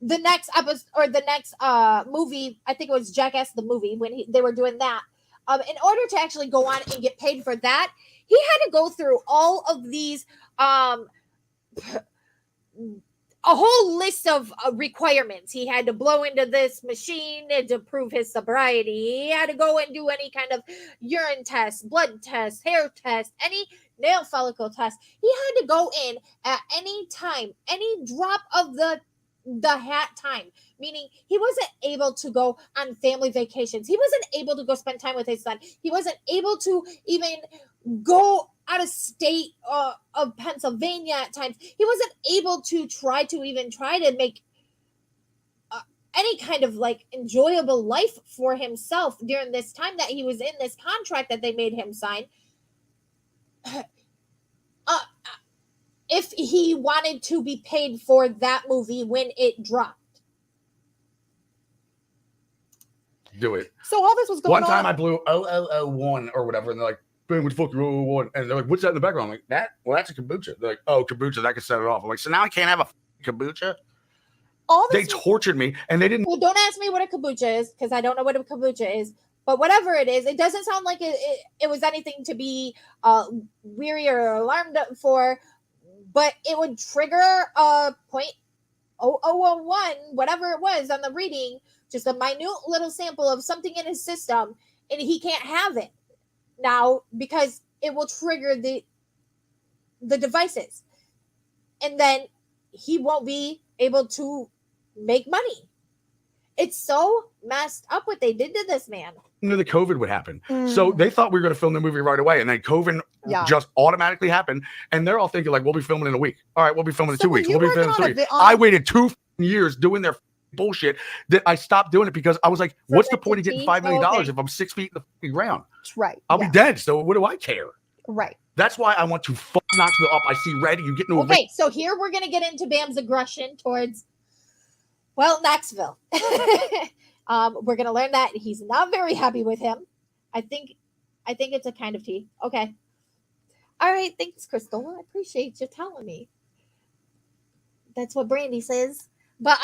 next episode or the next movie, I think it was Jackass the movie when they were doing that. In order to actually go on and get paid for that, he had to go through all of these a whole list of requirements. He had to blow into this machine to prove his sobriety. He had to go and do any kind of urine test, blood test, hair test, any nail follicle test. He had to go in at any time, any drop of the hat time, meaning he wasn't able to go on family vacations. He wasn't able to go spend time with his son. He wasn't able to even go out of state of Pennsylvania at times. He wasn't able to try to make any kind of enjoyable life for himself during this time that he was in this contract that they made him sign. If he wanted to be paid for that movie when it dropped. Do it. So all this was going on. One time I blew 0001 or whatever, and they're like, "Ben, what the fuck, 001?" And they're like, "What's that in the background?" I'm like, "That? Well, that's a kombucha." They're like, "Oh, kombucha, that can set it off." I'm like, "So now I can't have a kombucha?" They tortured me, and they didn't. Well, don't ask me what a kombucha is, because I don't know what a kombucha is. But whatever it is, it doesn't sound like it was anything to be weary or alarmed for. But it would trigger a 0.0001, whatever it was on the reading, just a minute little sample of something in his system, and he can't have it now because it will trigger the devices. And then he won't be able to make money. It's so messed up what they did to this man. The COVID would happen. So they thought we were going to film the movie right away. And then COVID just automatically happened. And they're all thinking we'll be filming in a week. All right, we'll be filming in 2 weeks. We'll be filming in 3 weeks. I waited 2 years doing their bullshit that I stopped doing it because I was like, what's the point of getting $5 million if I'm 6 feet in the ground? Right. I'll be dead. So what do I care? Right. That's why I want to fuck Knoxville up. I see red. You get into Okay, so here we're going to get into Bam's aggression towards, Knoxville. We're going to learn that he's not very happy with him. I think it's a kind of tea. Okay. All right. Thanks, Crystal. I appreciate you telling me. That's what Brandy says. But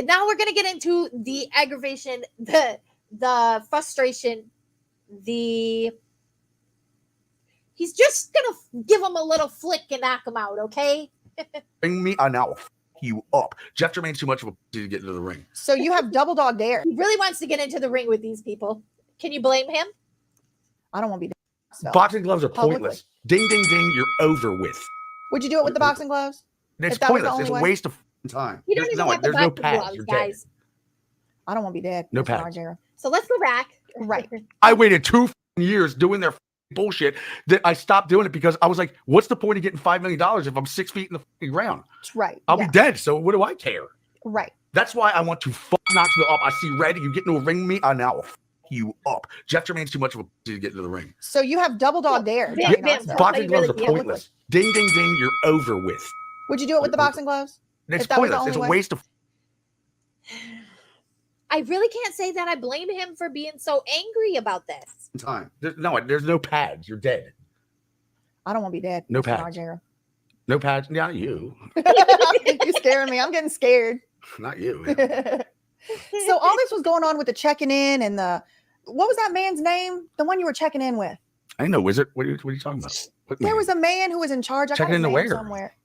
now we're going to get into the aggravation, the frustration, he's just going to give him a little flick and knock him out. Okay. Bring me now. You up. Jeff Jermaine's too much of a to get into the ring. So you have double dog dare. He really wants to get into the ring with these people. Can you blame him? I don't want to be. Boxing gloves are pointless. Ding, ding, ding. You're over with. Would you do it with the boxing gloves? It's pointless. It's a waste of time. You don't even want the boxing gloves, guys. I don't want to be dead. No Mr. pads. Margera. So let's go back. Right. I waited 2 years doing their bullshit that I stopped doing it because I was like, what's the point of getting $5 million if I'm 6 feet in the ground? Right. I'll yeah. be dead. So what do I care? Right. That's why I want to fuck Knoxville up. I see red. You get into a ring with me, I now will fuck you up. Jeff Jermaine's too much of a to get into the ring. So you have double dog dare. Yeah, Johnny yeah, Knoxville. Somebody Boxing gloves really- are pointless. Ding, ding, ding. You're over with. Would you do it with the boxing gloves? It's If that was the pointless. It's a only way? waste of I really can't say that I blame him for being so angry about this. time. There's no pads. You're dead. I don't want to be dead. No Mr. pads. Margera. No pads. Not you. You're scaring me. I'm getting scared. Not you. So all this was going on with the checking in and what was that man's name? The one you were checking in with. I know, wizard. What are you talking about? What There man? was a man who was in charge. I got Checking his into name where? somewhere.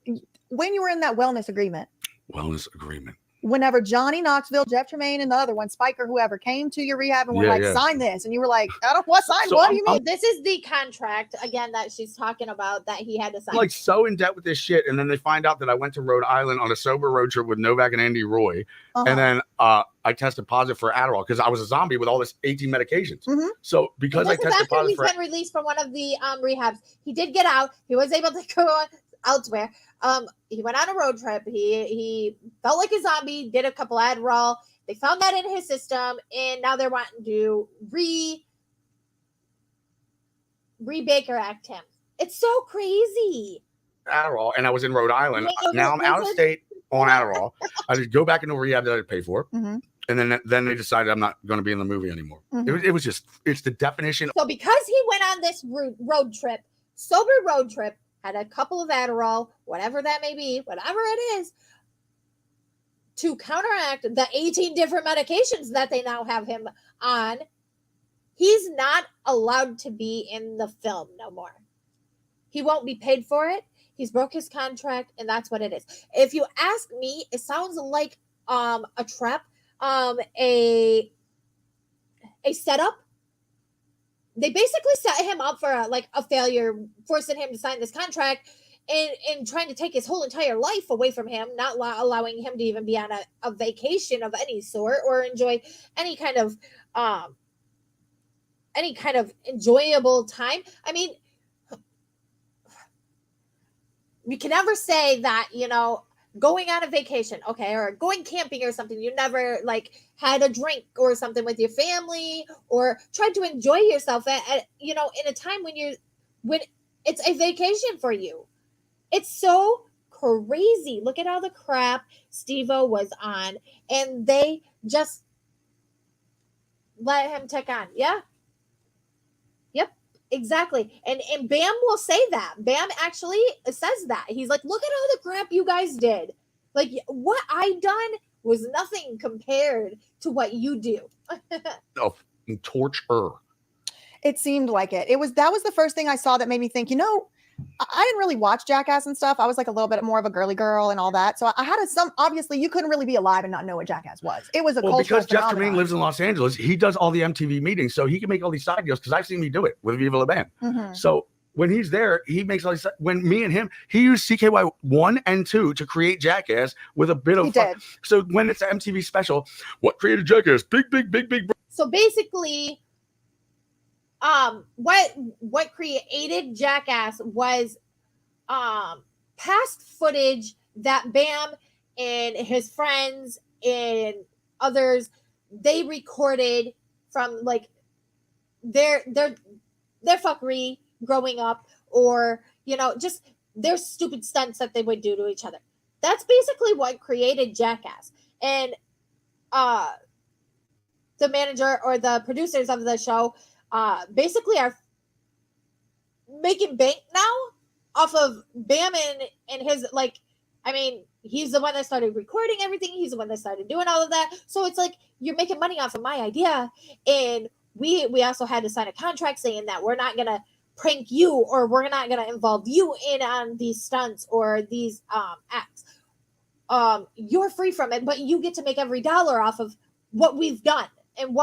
When you were in that wellness agreement. Wellness agreement. Whenever Johnny Knoxville, Jeff Tremaine, and the other one, Spike or whoever, came to your rehab and were Yeah, like, yeah. sign this. And you were like, I don't what sign? So What do you mean? This is the contract again that she's talking about that he had to sign. I'm like so in debt with this shit, and then they find out that I went to Rhode Island on a sober road trip with Novak and Andy Roy, Uh-huh. and then I tested positive for Adderall because I was a zombie with all this 18 medications. Mhm. So because I This is tested after positive he's for been released from one of the rehabs. He did get out. He was able to go elsewhere. He went on a road trip. He felt like a zombie. Did a couple Adderall. They found that in his system, and now they're wanting to re-Baker Act him. It's so crazy. Adderall, and I was in Rhode Island. Yeah, Now I'm out of listen. state on Adderall. I just go back into rehab that I had to pay for, Mhm. and then they decided I'm not going to be in the movie anymore. Mhm. It was just it's the definition. So because he went on this road trip, sober road trip, had a couple of Adderall, whatever that may be, whatever it is, to counteract the 18 different medications that they now have him on, he's not allowed to be in the film no more. He won't be paid for it. He's broke his contract, and that's what it is. If you ask me, it sounds like a trap, a setup. They basically set him up for a failure, forcing him to sign this contract and trying to take his whole entire life away from him, not allowing him to even be on a vacation of any sort or enjoy any kind of enjoyable time. I mean, you can never say that, going on a vacation, okay, or going camping or something, you never had a drink or something with your family or tried to enjoy yourself at in a time when it's a vacation for you. It's so crazy. Look at all the crap Steve-O was on, and they just let him take on. Yeah. Yep. Exactly. And Bam will say that. Bam actually says that. He's like, look at all the crap you guys did. Like, what I done was nothing compared to what you do. Oh, torture. It seemed like it. That was the first thing I saw that made me think, I didn't really watch Jackass and stuff. I was like a little bit more of a girly girl and all that. So I had obviously you couldn't really be alive and not know what Jackass was. It was a cultural because Jeff phenomenon. Tremaine lives in Los Angeles, he does all the MTV meetings, so he can make all these side deals because I've seen me do it with Viva La Band. Mhm. So when he's there, he makes all these. When me and him, he used CKY 1 and 2 to create Jackass with a bit of. He did. So when it's an MTV special, what created Jackass? Big. So basically, what created Jackass was past footage that Bam and his friends and others they recorded from their fuckery growing up, or just their stupid stunts that they would do to each other. That's basically what created Jackass. And the manager or the producers of the show basically are making bank now off of Bam and his he's the one that started recording everything. He's the one that started doing all of that. So it's like you're making money off of my idea, and we also had to sign a contract saying that we're not gonna prank you or we're not gonna involve you in on these stunts or these acts. You're free from it, but you get to make every dollar off of what we've done and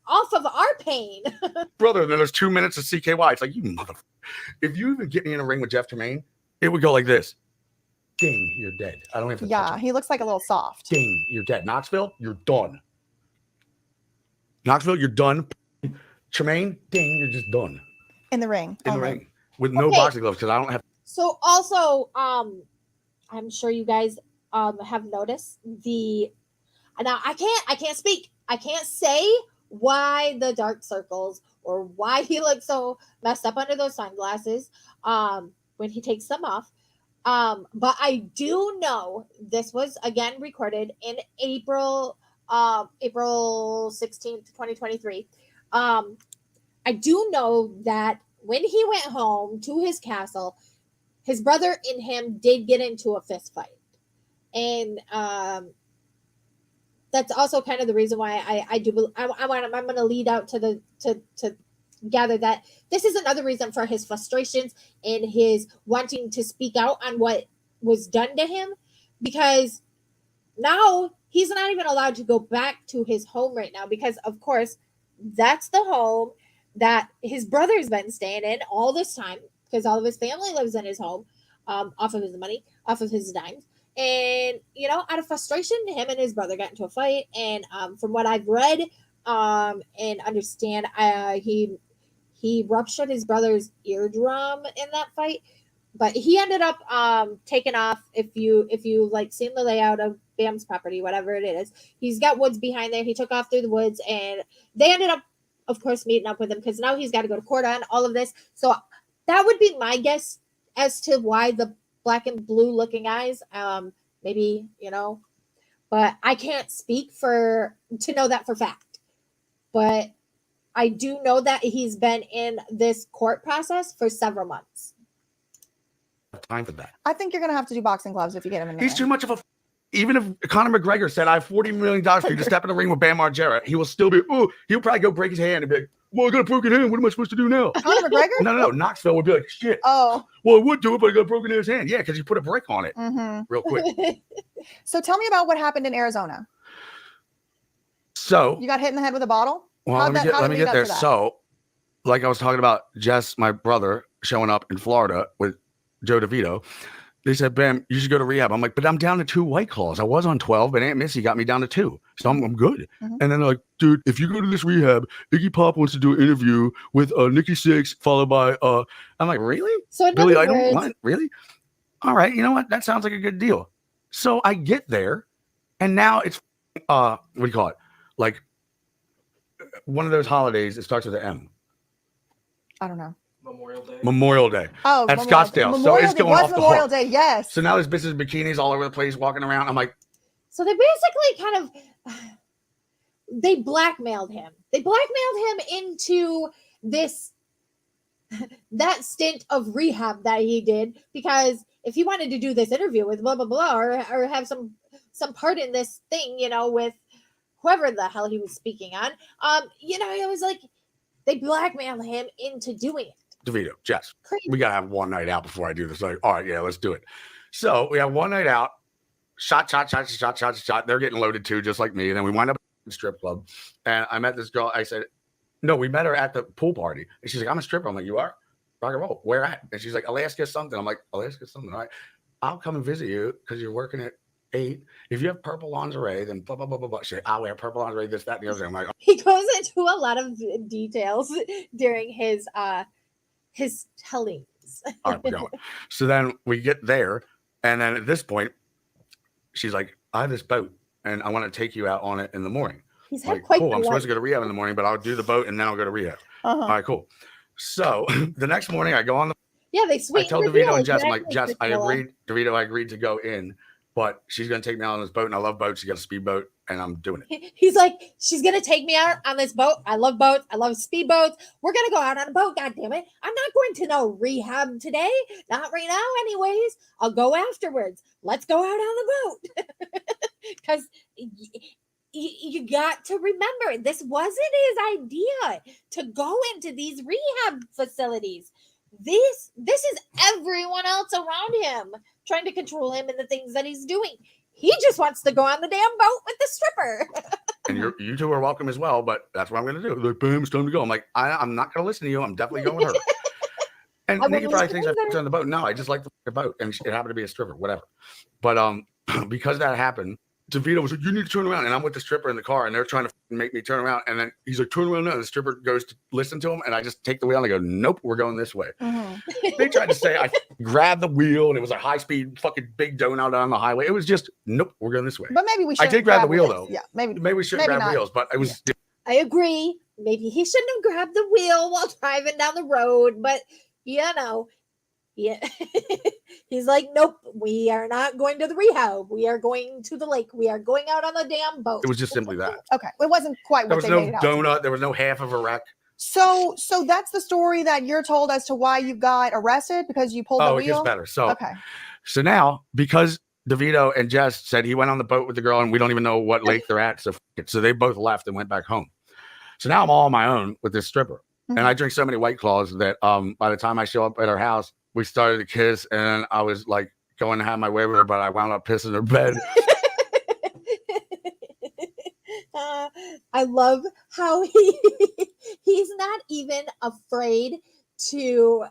off of our pain. Brother, then there's 2 minutes of CKY. It's like, you mother. If you even get me in a ring with Jeff Tremaine, it would go like this. ding, you're dead. I don't have to touch Yeah, him. he looks like a little soft. Ding, you're dead. Knoxville, you're done. Knoxville, you're done. Tremaine, ding, you're just done. In the ring. In the only. ring. With no Okay. boxing gloves, because I don't have. So also, I'm sure you guys have noticed the. Now I can't speak. I can't say why the dark circles or why he looks so messed up under those sunglasses when he takes them off. But I do know this was again recorded in April 16th, 2023. I do know that when he went home to his castle, his brother and him did get into a fist fight. And that's also kind of the reason why I'm going to lead out to gather that this is another reason for his frustrations and his wanting to speak out on what was done to him, because now he's not even allowed to go back to his home right now, because of course that's the home that his brother's been staying in all this time, because all of his family lives in his home, off of his money, off of his dimes. And out of frustration, him and his brother got into a fight, and from what I've read and understand, he ruptured his brother's eardrum in that fight, but he ended up taking off. If you like seen the layout of Bam's property, whatever it is, he's got woods behind there. He took off through the woods, and they ended up, of course, meeting up with him, because now he's got to go to court on all of this. So that would be my guess as to why the black and blue looking eyes. Maybe, but I can't speak to know that for fact. But I do know that he's been in this court process for several months. Time for that. I think you're going to have to do boxing gloves if you get him in the He's ring. too much of a. Even if Conor McGregor said, I have $40 million for you to step in the ring with Bam Margera, he will still be, he'll probably go break his hand and be like, well, I got a broken hand. What am I supposed to do now? Conor McGregor? No. Knoxville would be like, shit. Oh. Well, I would do it, but I got a broken his hand. Yeah, because you put a brick on it real quick. So tell me about what happened in Arizona. So You got hit in the head with a bottle? Well, How'd let that me lead get up there. to that? So, like I was talking about Jess, my brother, showing up in Florida with Joe DeVito. They said, Bam, you should go to rehab. I'm like, but I'm down to 2 White Claws. I was on 12, but Aunt Missy got me down to 2. So I'm good. Mhm. And then they're like, dude, if you go to this rehab, Iggy Pop wants to do an interview with Nikki Sixx, followed by, I'm like, really? So in Billy other Idol? words, What? Really? All right. You know what? That sounds like a good deal. So I get there, and now it's, what do you call it? Like one of those holidays, it starts with an M. I don't know. Memorial Day. Oh, At Scottsdale. So Memorial it's Day going was off the Memorial hook. Day, yes. So now there's business bikinis all over the place walking around. I'm like, so they basically kind of they blackmailed him. They blackmailed him into this that stint of rehab that he did, because if he wanted to do this interview with blah blah blah or have some part in this thing, with whoever the hell he was speaking on, it was like they blackmailed him into doing it. DeVito, Jess, Crazy. we got to have one night out before I do this. Like, all right, yeah, let's do it. So we have one night out, shot. They're getting loaded too, just like me. And then we wind up at the strip club. And I met this girl. I said, no, we met her at the pool party. And she's like, I'm a stripper. I'm like, you are? Rock and roll. Where at? And she's like, Alaska something. I'm like, Alaska something. All right. I'll come and visit you because you're working at 8. If you have purple lingerie, then blah, blah, blah, blah, blah. She's like, I'll wear purple lingerie, this, that, and the other thing. I'm like, He goes into a lot of details during his tellings. all right, we're going. So then we get there, and then at this point, she's like, I have this boat, and I want to take you out on it in the morning. He's I'm had like, quite cool. the I'm supposed to life. go to rehab in the morning, but I'll do the boat, and then I'll go to rehab. Uh-huh. All right, cool. So the next morning, I go on the. Yeah, they I sweeten tell the DeVito deal, and Jess, I'm like, exactly, Jess, I Priscilla. agreed. DeVito, I agreed to go in, but she's gonna take me out on this boat, and I love boats. She got a speedboat, and I'm doing it. He's like, she's gonna take me out on this boat. I love boats. I love speedboats. We're gonna go out on a boat. God damn it! I'm not going to no rehab today. Not right now, anyways. I'll go afterwards. Let's go out on the boat, because you got to remember, this wasn't his idea to go into these rehab facilities. This is everyone else around him trying to control him and the things that he's doing. He just wants to go on the damn boat with the stripper. And you two are welcome as well, but that's what I'm gonna do. Like, bam, it's time to go. I'm like, I'm not gonna listen to you. I'm definitely going with her. And I Nikki wouldn't probably listen thinks I either. fucked her on the boat. No, I just like the boat, and it happened to be a stripper, whatever. But because that happened, DeVito was like, "You need to turn around," and I'm with the stripper in the car, and they're trying to make me turn around, and then he's like, "Turn around now." And the stripper goes to listen to him, and I just take the wheel and I go, "Nope, we're going this way." They tried to say I grabbed the wheel, and it was a high speed fucking big donut on the highway. It was just nope, we're going this way. But maybe we should. I did grab the wheel though. Yeah, maybe we shouldn't maybe grab not. wheels, but it was. I agree. Maybe he shouldn't have grabbed the wheel while driving down the road, but yeah. He's like, nope, we are not going to the rehab. We are going to the lake. We are going out on the damn boat. It was just simply that. Okay, it wasn't quite There what was they no made it out to be. donut. There was no half of a wreck. So that's the story that you're told as to why you got arrested because you pulled the Oh, it wheel. gets better. So Okay. So now, because DeVito and Jess said he went on the boat with the girl, and we don't even know what lake they're at, so they both left and went back home. So now I'm all on my own with this stripper, and I drink so many White Claws that by the time I show up at her house, we started to kiss, and I was like going to have my way with her, but I wound up pissing her bed. I love how he's not even afraid to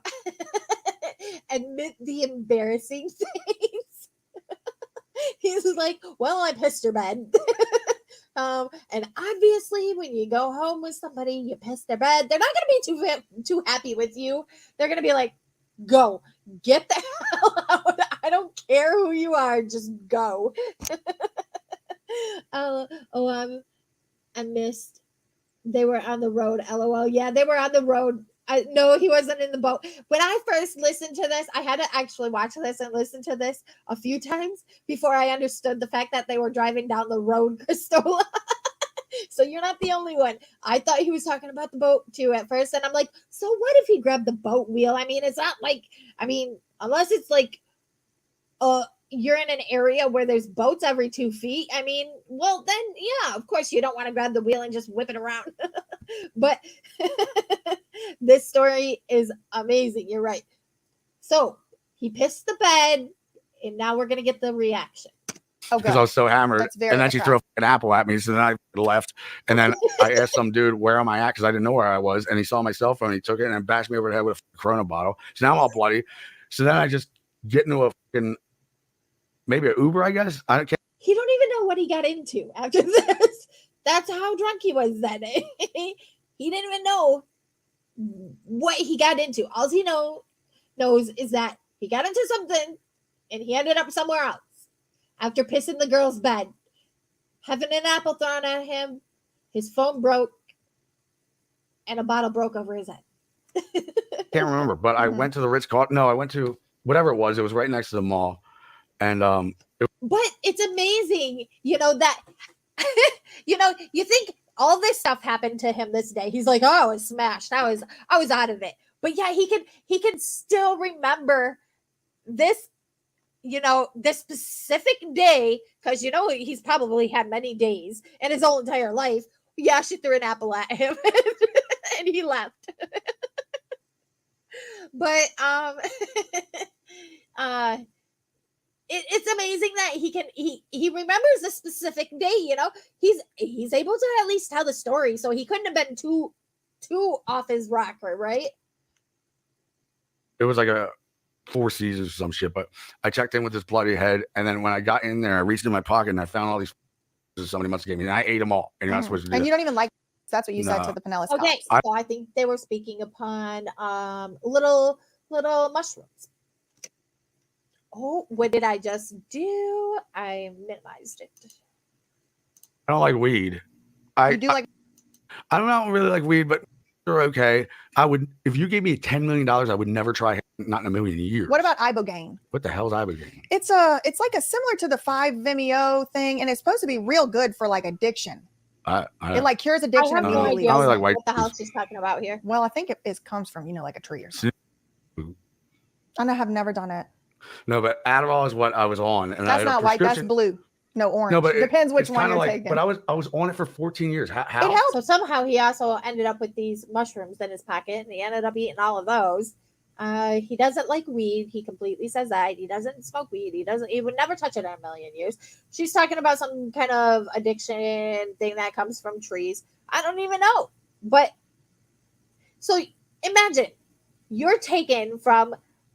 admit the embarrassing things. He's like, well, I pissed her bed. And obviously when you go home with somebody, you piss their bed, they're not going to be too happy with you. They're going to be like, go, get the hell out. I don't care who you are, just go. I missed. They were on the road. LOL. Yeah, they were on the road. No, he wasn't in the boat. When I first listened to this, I had to actually watch this and listen to this a few times before I understood the fact that they were driving down the road, Cristola. So you're not the only one. I thought he was talking about the boat too at first. And I'm like, so what if he grabbed the boat wheel? I mean, it's not like, unless it's like, you're in an area where there's boats every 2 feet. I mean, well, then, yeah, of course you don't want to grab the wheel and just whip it around. But this story is amazing. You're right. So he pissed the bed, and now we're going to get the reaction. Because I was so hammered. That's very And then she threw an apple at me. So then I left. And then I asked some dude, where am I at? Because I didn't know where I was. And he saw my cell phone. He took it and bashed me over the head with a Corona bottle. So now I'm all bloody. So then I just get into a fucking, maybe an Uber, I guess. I don't care. He don't even know what he got into after this. That's how drunk he was that day. He didn't even know what he got into. All he knows is that he got into something and he ended up somewhere else after pissing the girl's bed, having an apple thrown at him, his phone broke, and a bottle broke over his head. Can't remember, but I went to the Ritz-Carlton. No, I went to whatever it was. It was right next to the mall. And but it's amazing, that you think all this stuff happened to him this day. He's like, oh, I was smashed. I was out of it. But yeah, he can still remember this, this specific day, because he's probably had many days in his whole entire life. Yeah, she threw an apple at him and he left. But it's amazing that he remembers a specific day. He's able to at least tell the story, so he couldn't have been too off his rocker, right? it was like a Four Seasons or some shit. But I checked in with this bloody head, and then when I got in there, I reached in my pocket and I found all these somebody must have gave me, and I ate them all. And you're not supposed to do And that. you don't even like. That's what you said to the Pinellas cops. Okay, so I think they were speaking upon little mushrooms. Oh, what did I just do? I minimized it. I don't like weed. You do like. I don't really like weed, but they're okay. I would, if you gave me $10 million, I would never try it, not in a million years. What about ibogaine? What the hell is ibogaine? It's like a similar to the 5-Vimeo thing, and it's supposed to be real good for like addiction. It like cures addiction I have no immediately. idea I like white what the hell she's talking about here. Well, I think it comes from like a tree or something. I have never done it. No, but Adderall is what I was on, and I That's had a not white. That's prescription. blue. No, orange. No, but depends which it's one kinda you're like, taking. But I was on it for 14 years. How? It helps. So somehow he also ended up with these mushrooms in his pocket, and he ended up eating all of those. He doesn't like weed. He completely says that. He doesn't smoke weed. He would never touch it in a million years. She's talking about some kind of addiction thing that comes from trees. I don't even know. But so imagine you're taken from,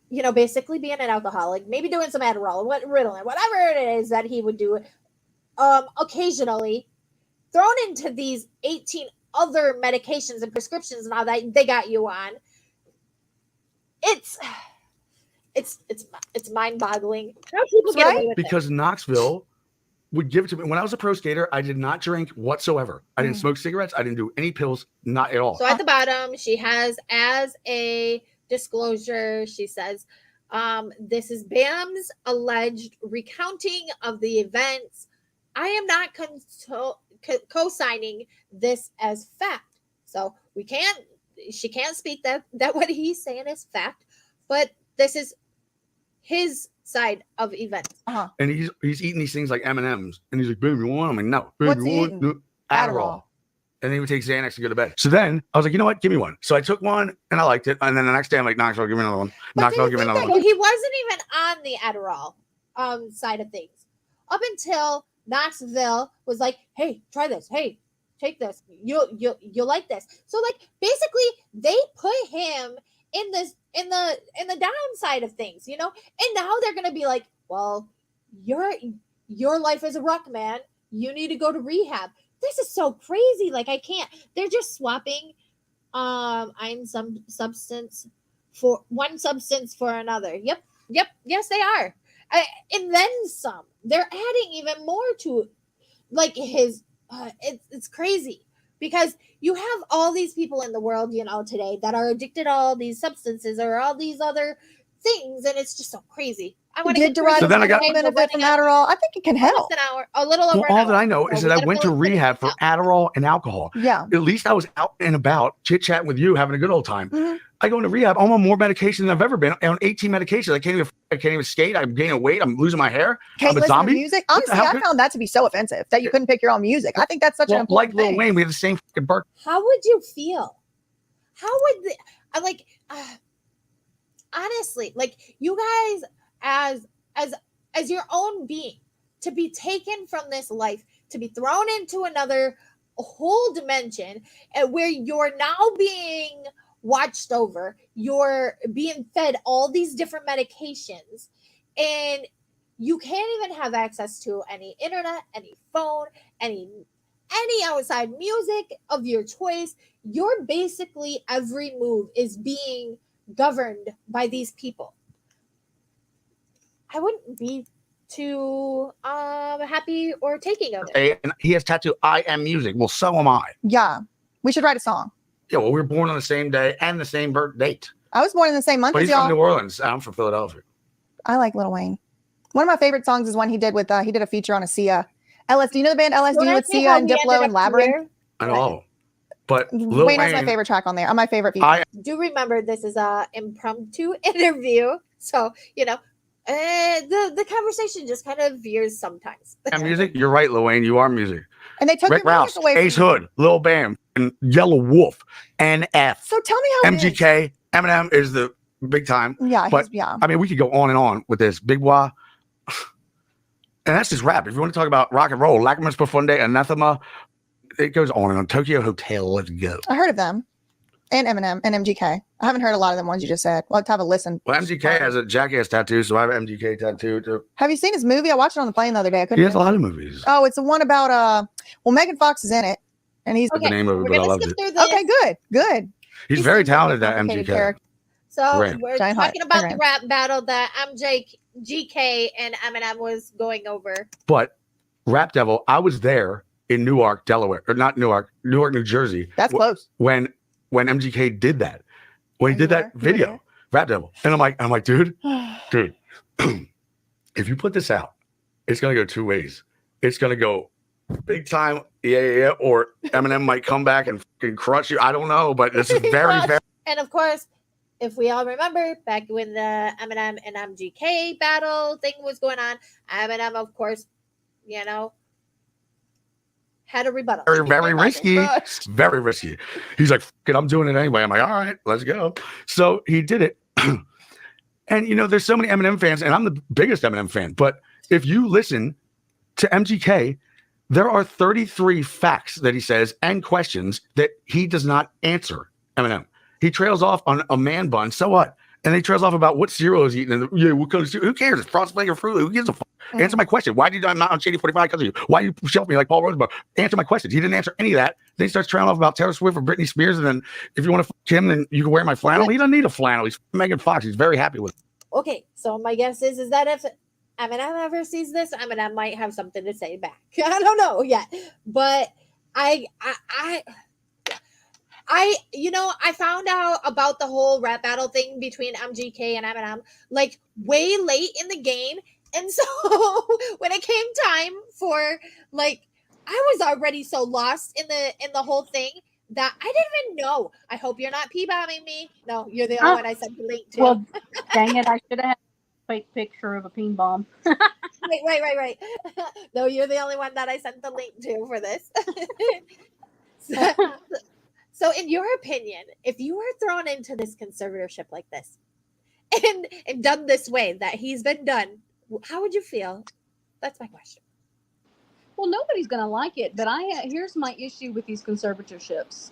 you know, basically being an alcoholic, maybe doing some Adderall, Ritalin, whatever it is that he would do, occasionally, thrown into these 18 other medications and prescriptions and all that they got you on. It's mind-boggling how people get away with because Knoxville would give it to me. When I was a pro skater, I did not drink whatsoever. I didn't smoke cigarettes. I didn't do any pills, not at all. So at the bottom, she has, as a disclosure, she says, this is Bam's alleged recounting of the events. I am not co-signing this as fact. So she can't speak that what he's saying is fact, but this is his side of events. And he's eating these things like M&Ms, and he's like, "Baby, you want them?" And no, baby, What's you want eating? Adderall. And then he would take Xanax to go to bed. So then I was like, you know what? Give me one. So I took one and I liked it. And then the next day I'm like, Knoxville, give me another one. Knoxville, give me another one. Well, he wasn't even on the Adderall side of things up until Knoxville was like, hey, try this. Hey, take this. You'll like this. So like basically they put him in the downside of things, you know? And now they're gonna be like, well, your life is a ruck, man. You need to go to rehab. This is so crazy. Like I can't. They're just swapping some substance for one substance for another. Yep. Yes, they are. And then some. They're adding even more to like his. It's crazy because you have all these people in the world, you know, today that are addicted to all these substances or all these other things, and it's just so crazy. I want to derive So then I got- benefit from Adderall. I think it can help. an hour, a little over. Well, an all hour. that I know is So that we I went to gotta fill it rehab for out. Adderall and alcohol. Yeah. At least I was out and about, chit-chatting with you, having a good old time. Mhm. I go into rehab, I'm on more medication than I've ever been. I'm on 18 medications. I can't even skate. I'm gaining weight. I'm losing my hair. Can't I'm a listen to zombie. music. What the Honestly, hell I could- found that to be so offensive that you couldn't pick your own music. I think that's such an Well, like important Lil thing. Wayne, we have the same fucking birth. How would you feel? How would I like honestly, like you guys as your own being, to be taken from this life, to be thrown into another whole dimension where you're now being watched over, you're being fed all these different medications, and you can't even have access to any internet, any phone, any outside music of your choice. You're basically, every move is being governed by these people. I wouldn't be too happy or taking of it. And he has tattooed, I am music. Well, so am I. Yeah. We should write a song. Yeah, well, we were born on the same day and the same birth date. I was born in the same month But as he's from New y'all. Orleans. I'm from Philadelphia. I like Lil Wayne. One of my favorite songs is one he did with he did a feature on a Sia. LSD, you know the band LSD When I with say Sia how and we Diplo ended and up Labyrinth? here, I know. But Lil Wayne Wayne, has my favorite track on there. My favorite feature. I do remember this is a impromptu interview, so you know the conversation just kind of veers sometimes. am music. You're right, Lil Wayne. You are music. And they took Rick your music Rouse, away from Ace you. Hood, Lil Bam, and Yellow Wolf, NF, So tell me how it is. MGK, Eminem is the big time. Yeah, but- yeah. I mean, we could go on and on with this. Big Bois. And that's just rap. If you want to talk about rock and roll, Lacrimus Profunde, Anathema, it goes on and on. Tokyo Hotel, let's go. I heard of them. And Eminem and MGK. I haven't heard a lot of them ones you just said. I'll have to have a listen. Well, MGK has a Jackass tattoo, so I have an MGK tattoo too. Have you seen his movie? I watched it on the plane the other day. I He couldn't. has a lot of movies. Oh, it's the one about well, Megan Fox is in it, and he's The name of it, we're but I gonna loved skip it. through this. okay. Good. He's He very seems like a talented, that complicated MGK. character. So Right. we're Giant heart. talking about the Okay. rap battle that GK and Eminem was going over. But Rap Devil, I was there in Newark, Delaware, or not Newark, New Jersey. That's close. When MGK did that. When he Oh, did you that were? You were video, Rap Devil. And I'm like, dude, there? if you put this out, it's gonna go two ways. It's gonna go big time, yeah, or Eminem might come back and fucking crush you. I don't know, but this is very, very And of course, if we all remember back when the Eminem and MGK battle thing was going on, Eminem, of course, you know, had a rebuttal. very, very risky. Crushed. Very risky. He's like, "Fuck it, I'm doing it anyway." I'm like, all right, let's go. So he did it. And you know, there's so many Eminem fans, and I'm the biggest Eminem fan. But if you listen to MGK, there are 33 facts that he says and questions that he does not answer Eminem. He trails off on a man bun. So what? And he trails off about what cereal he's eating. And what kind of cereal? Who cares? It's Frosted Flake or Fruit. Who gives a fuck? Answer my question. Why did I'm not on Shady 45 because of you? Why do you shelf me like Paul Rosenbaum? Answer my questions. He didn't answer any of that. Then he starts trailing off about Taylor Swift or Britney Spears. And then if you want to fuck him, then you can wear my flannel. He doesn't need a flannel. He's Megan Fox. He's very happy with it. Okay, so my guess is that if Eminem ever sees this, Eminem might have something to say back. I don't know yet, but I found out about the whole rap battle thing between MGK and Eminem like way late in the game, and so when it came time for like, I was already so lost in the whole thing that I didn't even know. I hope you're not p-bombing me. No, you're the only one I sent the link to. Well, dang it, I should have had a fake picture of a ping bomb. Right. No, you're the only one that I sent the link to for this. So in your opinion, if you were thrown into this conservatorship like this and done this way that he's been done, how would you feel? That's my question. Well, nobody's going to like it, but here's my issue with these conservatorships.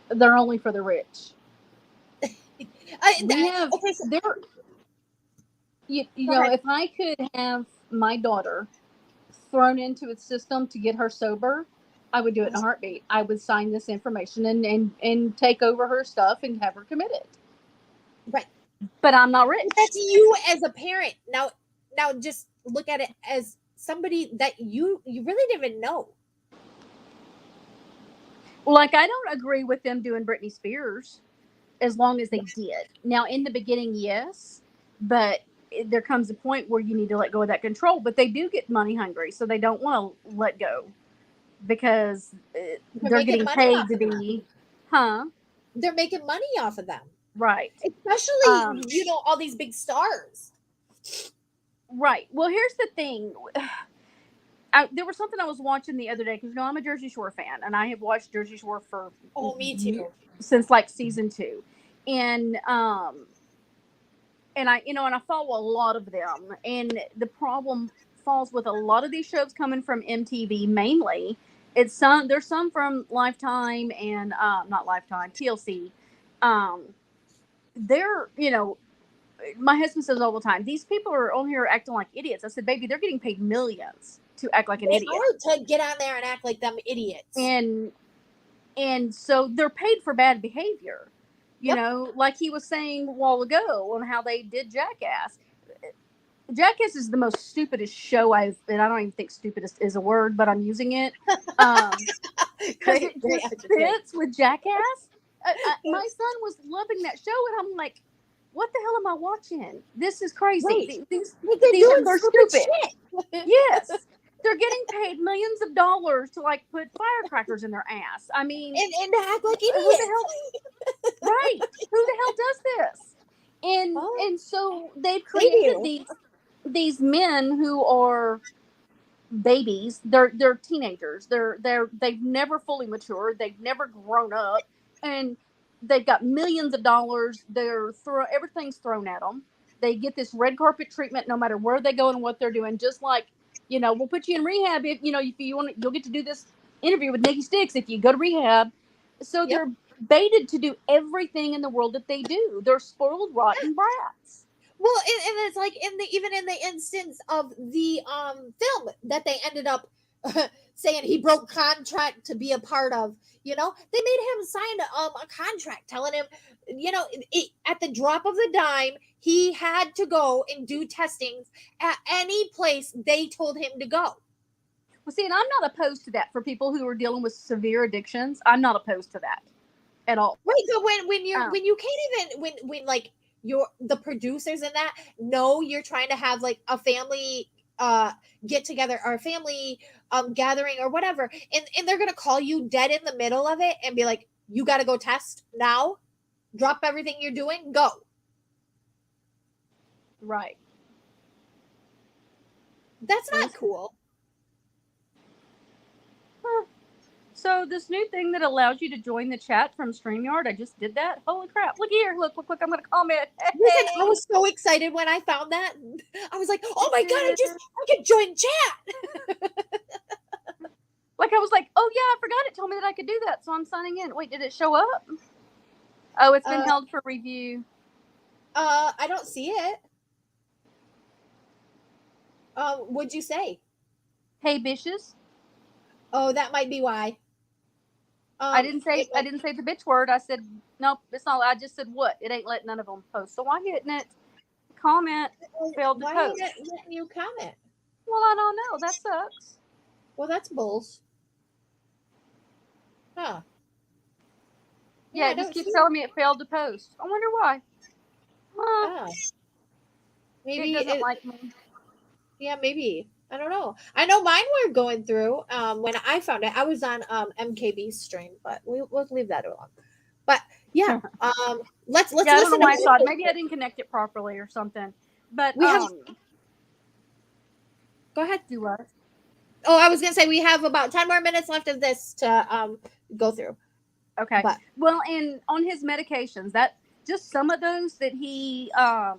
They're only for the rich. If I could have my daughter thrown into a system to get her sober, I would do it in a heartbeat. I would sign this information and take over her stuff and have her committed. Right. But I'm not rich. That's you as a parent. Now just look at it as somebody that you really didn't even know. Like, I don't agree with them doing Britney Spears as long as they did. Now, in the beginning, yes, but there comes a point where you need to let go of that control. But they do get money hungry, so they don't want to let go because they're getting paid to be, They're making money off of them. Right. Especially, all these big stars. Right. Well, here's the thing. There was something I was watching the other day because I'm a Jersey Shore fan, and I have watched Jersey Shore for me too since like season 2, and I follow a lot of them, and the problem falls with a lot of these shows coming from MTV mainly. There's some from Lifetime and not Lifetime, TLC. They're my husband says all the time, these people are on here acting like idiots. I said, baby, they're getting paid millions to act like an idiot. To get on there and act like them idiots. And so they're paid for bad behavior. Like he was saying a while ago on how they did Jackass. Jackass is the most stupidest show and I don't even think stupidest is a word, but I'm using it. Because it just fits with Jackass. My son was loving that show, and I'm like, what the hell am I watching? This is crazy. Right. These are stupid. Shit. Yes. They're getting paid millions of dollars to like put firecrackers in their ass. I mean, and to act like idiots. Who the hell, right. Who the hell does this? And so they've created these men who are babies. They're teenagers. They've never fully matured. They've never grown up. And they've got millions of dollars. Everything's thrown at them. They get this red carpet treatment no matter where they go and what they're doing. Just like, we'll put you in rehab if you want. You'll get to do this interview with Nikki Sticks if you go to rehab. So they're baited to do everything in the world that they do. They're spoiled, rotten brats. Well, and it's like even in the instance of the film that they ended up saying he broke contract to be a part of, they made him sign a contract telling him, at the drop of the dime, he had to go and do testings at any place they told him to go. Well, see, and I'm not opposed to that for people who are dealing with severe addictions. I'm not opposed to that at all. Right. So when you can't even when like the producers in that know you're trying to have like a family get together or a family gathering or whatever, and they're gonna call you dead in the middle of it and be like, you got to go test now, drop everything you're doing, go. Right. That's not cool. So this new thing that allows you to join the chat from StreamYard, I just did that. Holy crap. Look here. Look, I'm going to comment. Listen, I was so excited when I found that. I was like, oh my God, I can join chat. Like, I was like, oh yeah, I forgot it told me that I could do that. So I'm signing in. Wait, did it show up? Oh, it's been held for review. I don't see it. What'd you say? Hey, bitches. Oh, that might be why. I didn't say the bitch word. I said nope. It's not. I just said what? It ain't letting none of them post. So why hitting it? Comment failed to Why post. ain't it letting you comment? Well, I don't know. That sucks. Well, that's bulls. Huh. Yeah, it just keeps telling me it failed to post. I wonder why. Oh. Maybe it doesn't like me. Yeah, maybe. I don't know. I know mine were going through when I found it. I was on MKB's stream, but we'll leave that alone. But yeah, let's I don't know listen. why I saw it. Maybe I didn't connect it properly or something. But we have. Go ahead. Do what? Oh, I was gonna say we have about 10 more minutes left of this to go through. Okay. But, well, and on his medications, that just some of those that he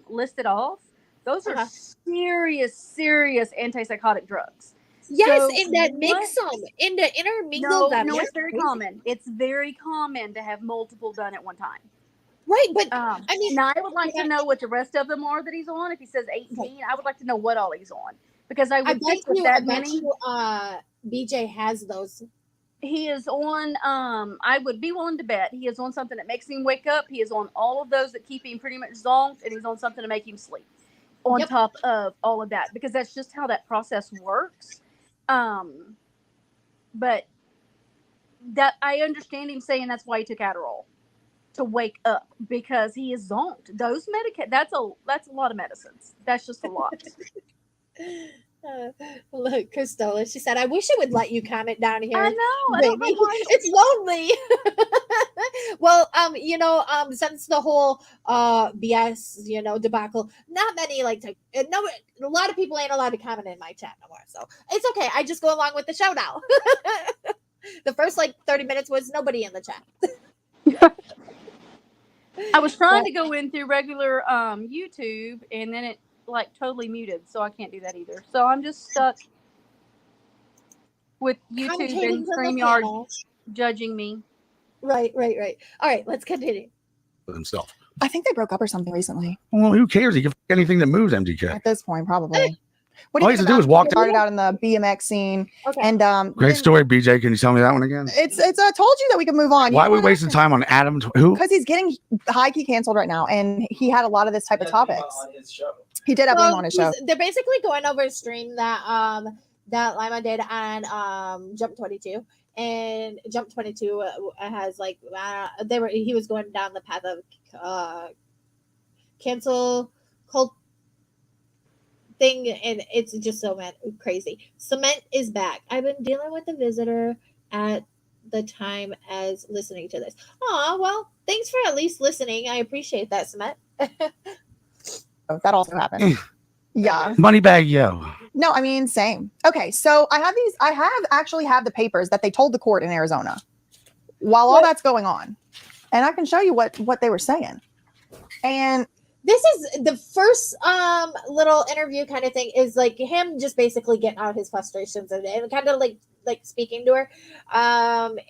listed off, those are serious antipsychotic drugs. Yes, So in that mix them, in the intermingle them. No, it's very common. It's very common to have multiple done at one time. Right, but I mean, now I would like to know what the rest of them are that he's on. If he says 18, I would like to know what all he's on, because I would think with that many. BJ has those. He is on. I would be willing to bet he is on something that makes him wake up. He is on all of those that keep him pretty much zonked, and he's on something to make him sleep. On top of all of that, because that's just how that process works. But that I understand him saying that's why he took Adderall to wake up, because he is zonked. Those that's a lot of medicines. That's just a lot. Look, Christola, she said, I wish it would let you comment down here. I know. I don't know why. It's lonely. Well, since the whole BS, debacle, not many a lot of people ain't allowed to comment in my chat no more. So it's okay. I just go along with the show now. The first 30 minutes was nobody in the chat. I was trying to go in through regular YouTube, and then it totally muted, so I can't do that either. So I'm just stuck with YouTube and StreamYard judging me. Right. All right, let's continue. Himself. I think they broke up or something recently. Well, who cares? He can anything that moves, MGK. At this point, probably. What all he has to do is walk. Started out in the BMX scene, and great story, BJ. Can you tell me that one again? It's. I told you that we could move on. Why are we wasting time on Adam? Who? Because he's getting high key canceled right now, and he had a lot of this type of topics. On his show. He did have him on his show. They're basically going over a stream that Lima did on Jump 22, and Jump 22 has he was going down the path of cancel cult thing, and it's just so crazy. Cement is back. I've been dealing with a visitor at the time as listening to this. Oh, well, thanks for at least listening. I appreciate that, Cement. That also happened. Yeah. Moneybag yo. No, I mean, same. Okay, so I actually have the papers that they told the court in Arizona while all that's going on. And I can show you what they were saying. And this is the first little interview kind of thing, is him just basically getting out his frustrations and kind of like speaking to her,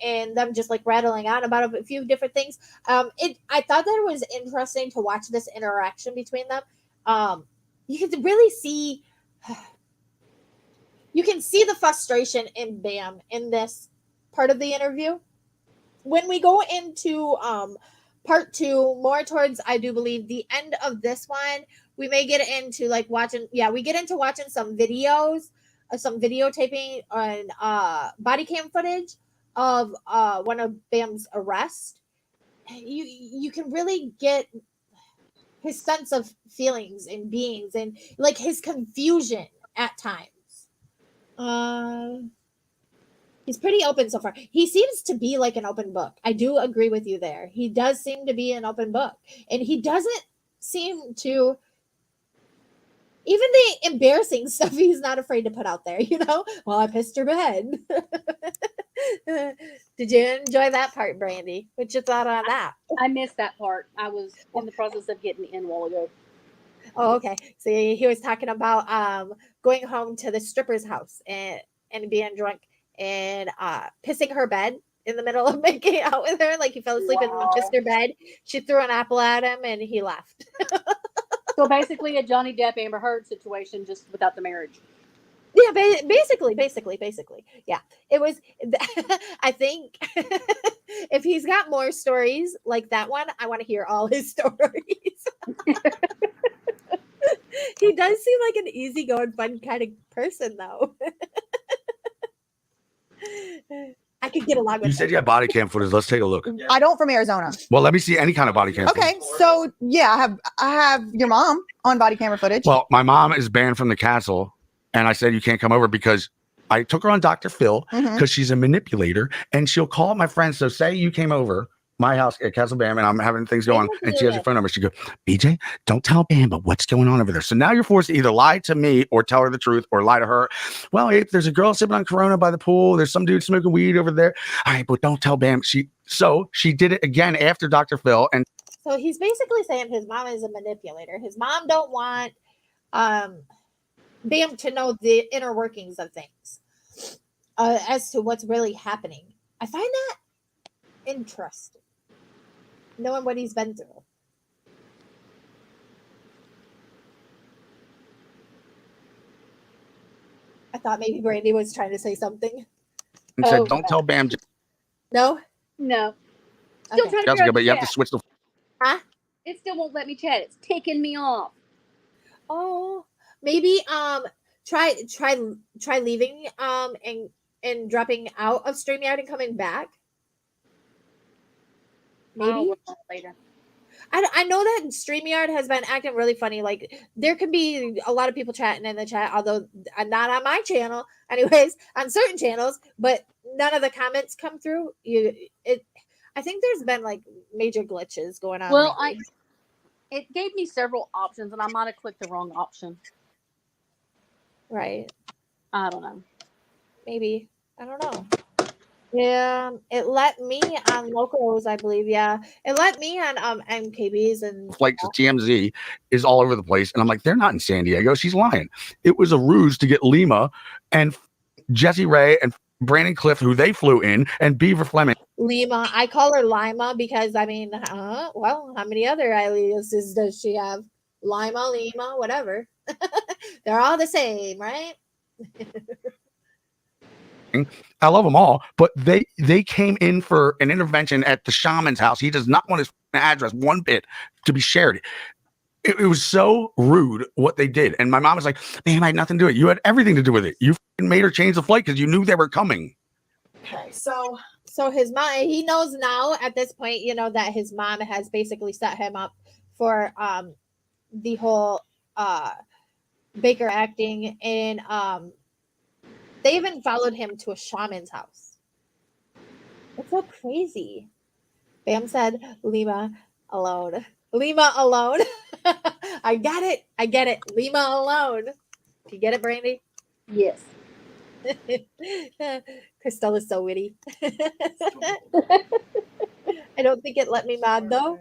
and them just rattling on about a few different things. I thought that it was interesting to watch this interaction between them. You can really see, the frustration in Bam in this part of the interview. When we go into part 2, more towards, I do believe, the end of this one, we may get into watching some videos, some videotaping on body cam footage of one of Bam's arrest. You can really get his sense of feelings and beings, and his confusion at times. He's pretty open so far. He seems to be an open book. I do agree with you there. He does seem to be an open book, and he doesn't seem to, even the embarrassing stuff he's not afraid to put out there, well, I pissed her bed. Did you enjoy that part, Brandy? What you thought on that? I missed that part. I was in the process of getting in a while ago. Oh, okay. So he was talking about going home to the stripper's house and being drunk and pissing her bed in the middle of making out with her. Like he fell asleep and kissed her bed. She threw an apple at him and he left. So basically a Johnny Depp Amber Heard situation, just without the marriage. Yeah, basically. Yeah, it was. I think if he's got more stories like that one, I want to hear all his stories. He does seem like an easygoing, fun kind of person, though. I could get along with You said you had body cam footage. Let's take a look. I don't from Arizona. Well, let me see any kind of body cam. Okay, so yeah, I have your mom on body camera footage. Well, my mom is banned from the castle, and I said you can't come over because I took her on Dr. Phil because she's a manipulator, and she'll call my friends. So say you came over my house at Castle Bam, and I'm having things going, and she has your phone number. She goes, BJ, don't tell Bam, but what's going on over there? So now you're forced to either lie to me or tell her the truth or lie to her. Well, hey, there's a girl sipping on Corona by the pool. There's some dude smoking weed over there. All right, but don't tell Bam. She did it again after Dr. Phil, and So he's basically saying his mom is a manipulator. His mom don't want Bam to know the inner workings of things as to what's really happening. I find that interesting, knowing what he's been through. I thought maybe Brandy was trying to say something. said, don't tell Bam. No? No. Okay. Still trying to Jessica, figure out but the you have to chat. switch the. Huh? It still won't let me chat. It's taking me off. Oh, maybe try leaving and dropping out of StreamYard and coming back. Maybe. I'll work on it later. I know that StreamYard has been acting really funny. Like there can be a lot of people chatting in the chat, although not on my channel, anyways, on certain channels, but none of the comments come through. I think there's been like major glitches going on. Well, lately. it gave me several options, and I might have clicked the wrong option. Right. I don't know. Maybe. I don't know. Yeah, it let me on locals, I believe. Yeah, it let me on MKBs and Flight to TMZ is all over the place, and I'm like, they're not in San Diego. She's lying. It was a ruse to get Lima and Jesse Ray and Brandon Cliff, who they flew in, and Beaver Fleming. Lima. I call her Lima because I mean, well, how many other aliases does she have? Lima, whatever. They're all the same, right? I love them all, but they came in for an intervention at the shaman's house. He does not want his address one bit to be shared. It was so rude what they did. And my mom was like, man, I had nothing to do with it. You had everything to do with it. You made her change the flight because you knew they were coming. Okay, so his mom, he knows now at this point, that his mom has basically set him up for the whole Baker acting, and they even followed him to a shaman's house. It's so crazy. Bam said, Lima alone. Lima alone. I get it. Lima alone. Do you get it, Brandy? Yes. Crystal is so witty. I don't think it let me mod though.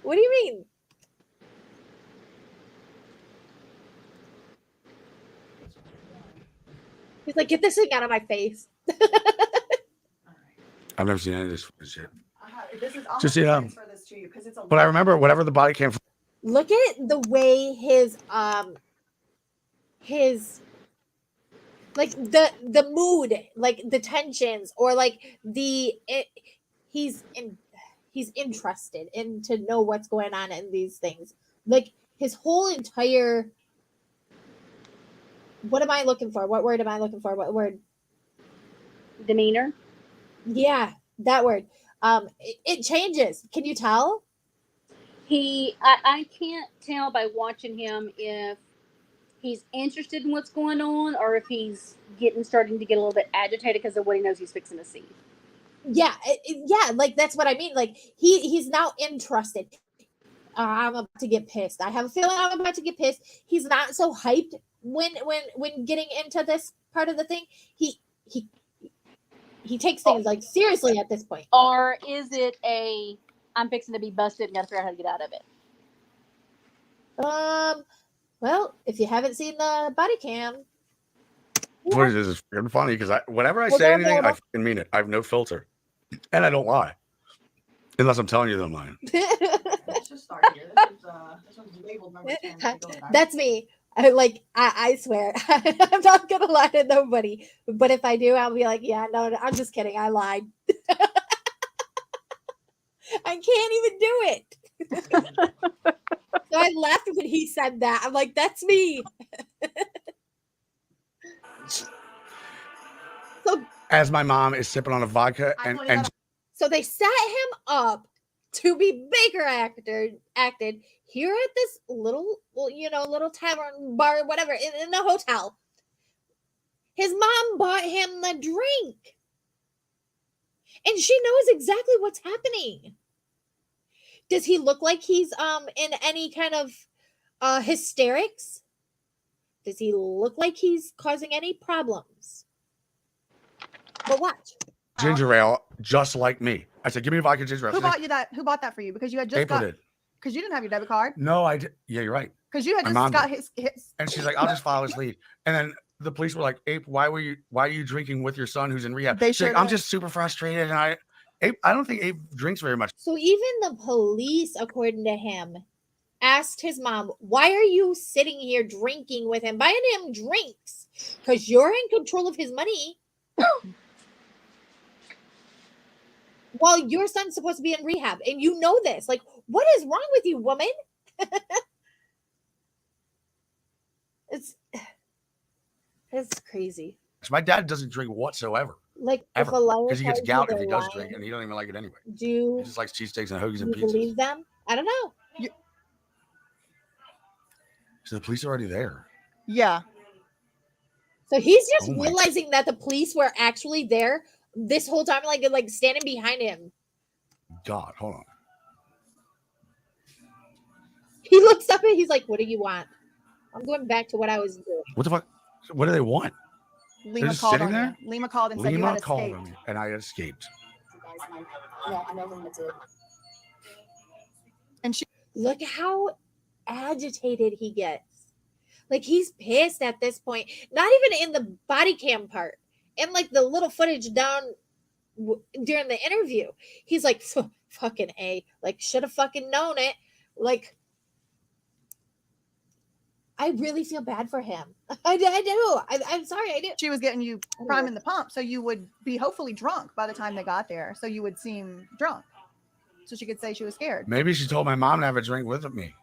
What do you mean? He's like, get this thing out of my face. I've never seen any of this shit. This is Just, yeah. transfer this to you because it's a But I remember whatever the body cam. Look at the way his like the mood, like the tensions, or like he's interested in to know what's going on in these things. Like his whole entire, what am I looking for? What word am I looking for? What word? Demeanor. Yeah, that word. It changes. Can you tell? I can't tell by watching him if he's interested in what's going on or if he's starting to get a little bit agitated because of what he knows he's fixing to see. Yeah, yeah, like that's what I mean. Like he's now interested. I'm about to get pissed. I have a feeling I'm about to get pissed. He's not so hyped when getting into this part of the thing. He takes things like seriously at this point. Or is it I'm fixing to be busted and got to figure out how to get out of it? Well, if you haven't seen the body cam, What is this? It's funny because whenever I Well, say they're anything, I available. fucking mean it. I have no filter, and I don't lie, unless I'm telling you that I'm lying. Let's just start here. This one's labeled number 10. That's me. I swear, I'm not gonna lie to nobody. But if I do, I'll be like, yeah, no, I'm just kidding. I lied. I can't even do it. So I laughed when he said that. I'm like, that's me. So As my mom is sipping on a vodka, and So they set him up to be Baker acted here at this little tavern, bar, whatever, in the hotel. His mom bought him the drink. And she knows exactly what's happening. Does he look like he's in any kind of hysterics? Does he look like he's causing any problems? But watch. ginger ale, just like me. I said, give me a vodka ginger ale. Who She's like, bought you that? Who bought that for you? Because you had just April got. did. Because you didn't have your debit card. No, I did. Yeah, you're right. Because you had My just mom got did. his. And she's like, I'll just follow his lead. And then the police were like, Ape, why are you drinking with your son who's in rehab? They She's like, sure I'm did. just super frustrated. And I don't think Ape drinks very much. So even the police, according to him, asked his mom, why are you sitting here drinking with him, buying him drinks? Because you're in control of his money. While your son's supposed to be in rehab. And you know this. Like, what is wrong with you, woman? It's crazy. My dad doesn't drink whatsoever. Like, Ever. if a liar Because he gets tells you gout if they're he does lying, drink, and he don't even like it anyway. do He just likes cheesesteaks and hoagies you and pizzas. believe them? I don't know. So the police are already there. Yeah. So he's just Oh my- realizing that the police were actually there this whole time, like standing behind him. God, hold on. He looks up and he's like, "What do you want?" I'm going back to what I was doing. What the fuck? What do they want? Lima just called sitting on there? you. Lima called and said you Lima had called escaped. me, and I escaped. And she Look how agitated he gets. Like he's pissed at this point. Not even in the body cam part. And like the little footage down during the interview. He's like, fucking A. Like, should have fucking known it. Like, I really feel bad for him. I do. I'm sorry, I do. she was getting you priming the pump, so you would be hopefully drunk by the time they got there. So you would seem drunk. So she could say she was scared. Maybe she told my mom to have a drink with me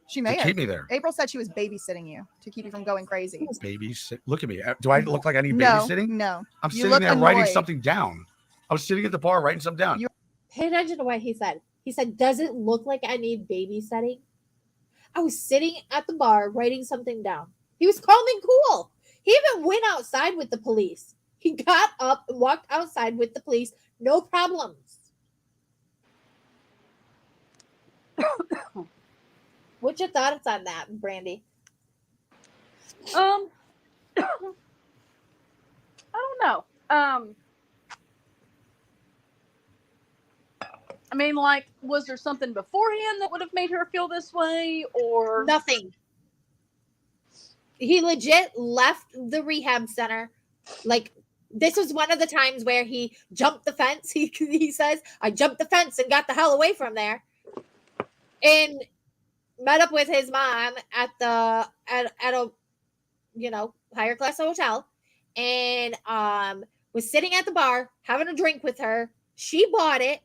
She to may have. keep me there. April said she was babysitting you to keep you from going crazy. Babysit. Look at me. Do I look like I need No, babysitting? no. I'm You sitting look there writing annoyed. something down. I was sitting at the bar writing something down. Pay attention to what he said. He said, does it look like I need babysitting? I was sitting at the bar writing something down. He was calm and cool. He even went outside with the police. He got up and walked outside with the police. No problems. What's your thoughts on that, Brandy? I don't know. I mean, like, was there something beforehand that would have made her feel this way, or Nothing. He legit left the rehab center. Like, this was one of the times where he jumped the fence. He says, I jumped the fence and got the hell away from there. And met up with his mom at a higher class hotel, and was sitting at the bar having a drink with her. She bought it,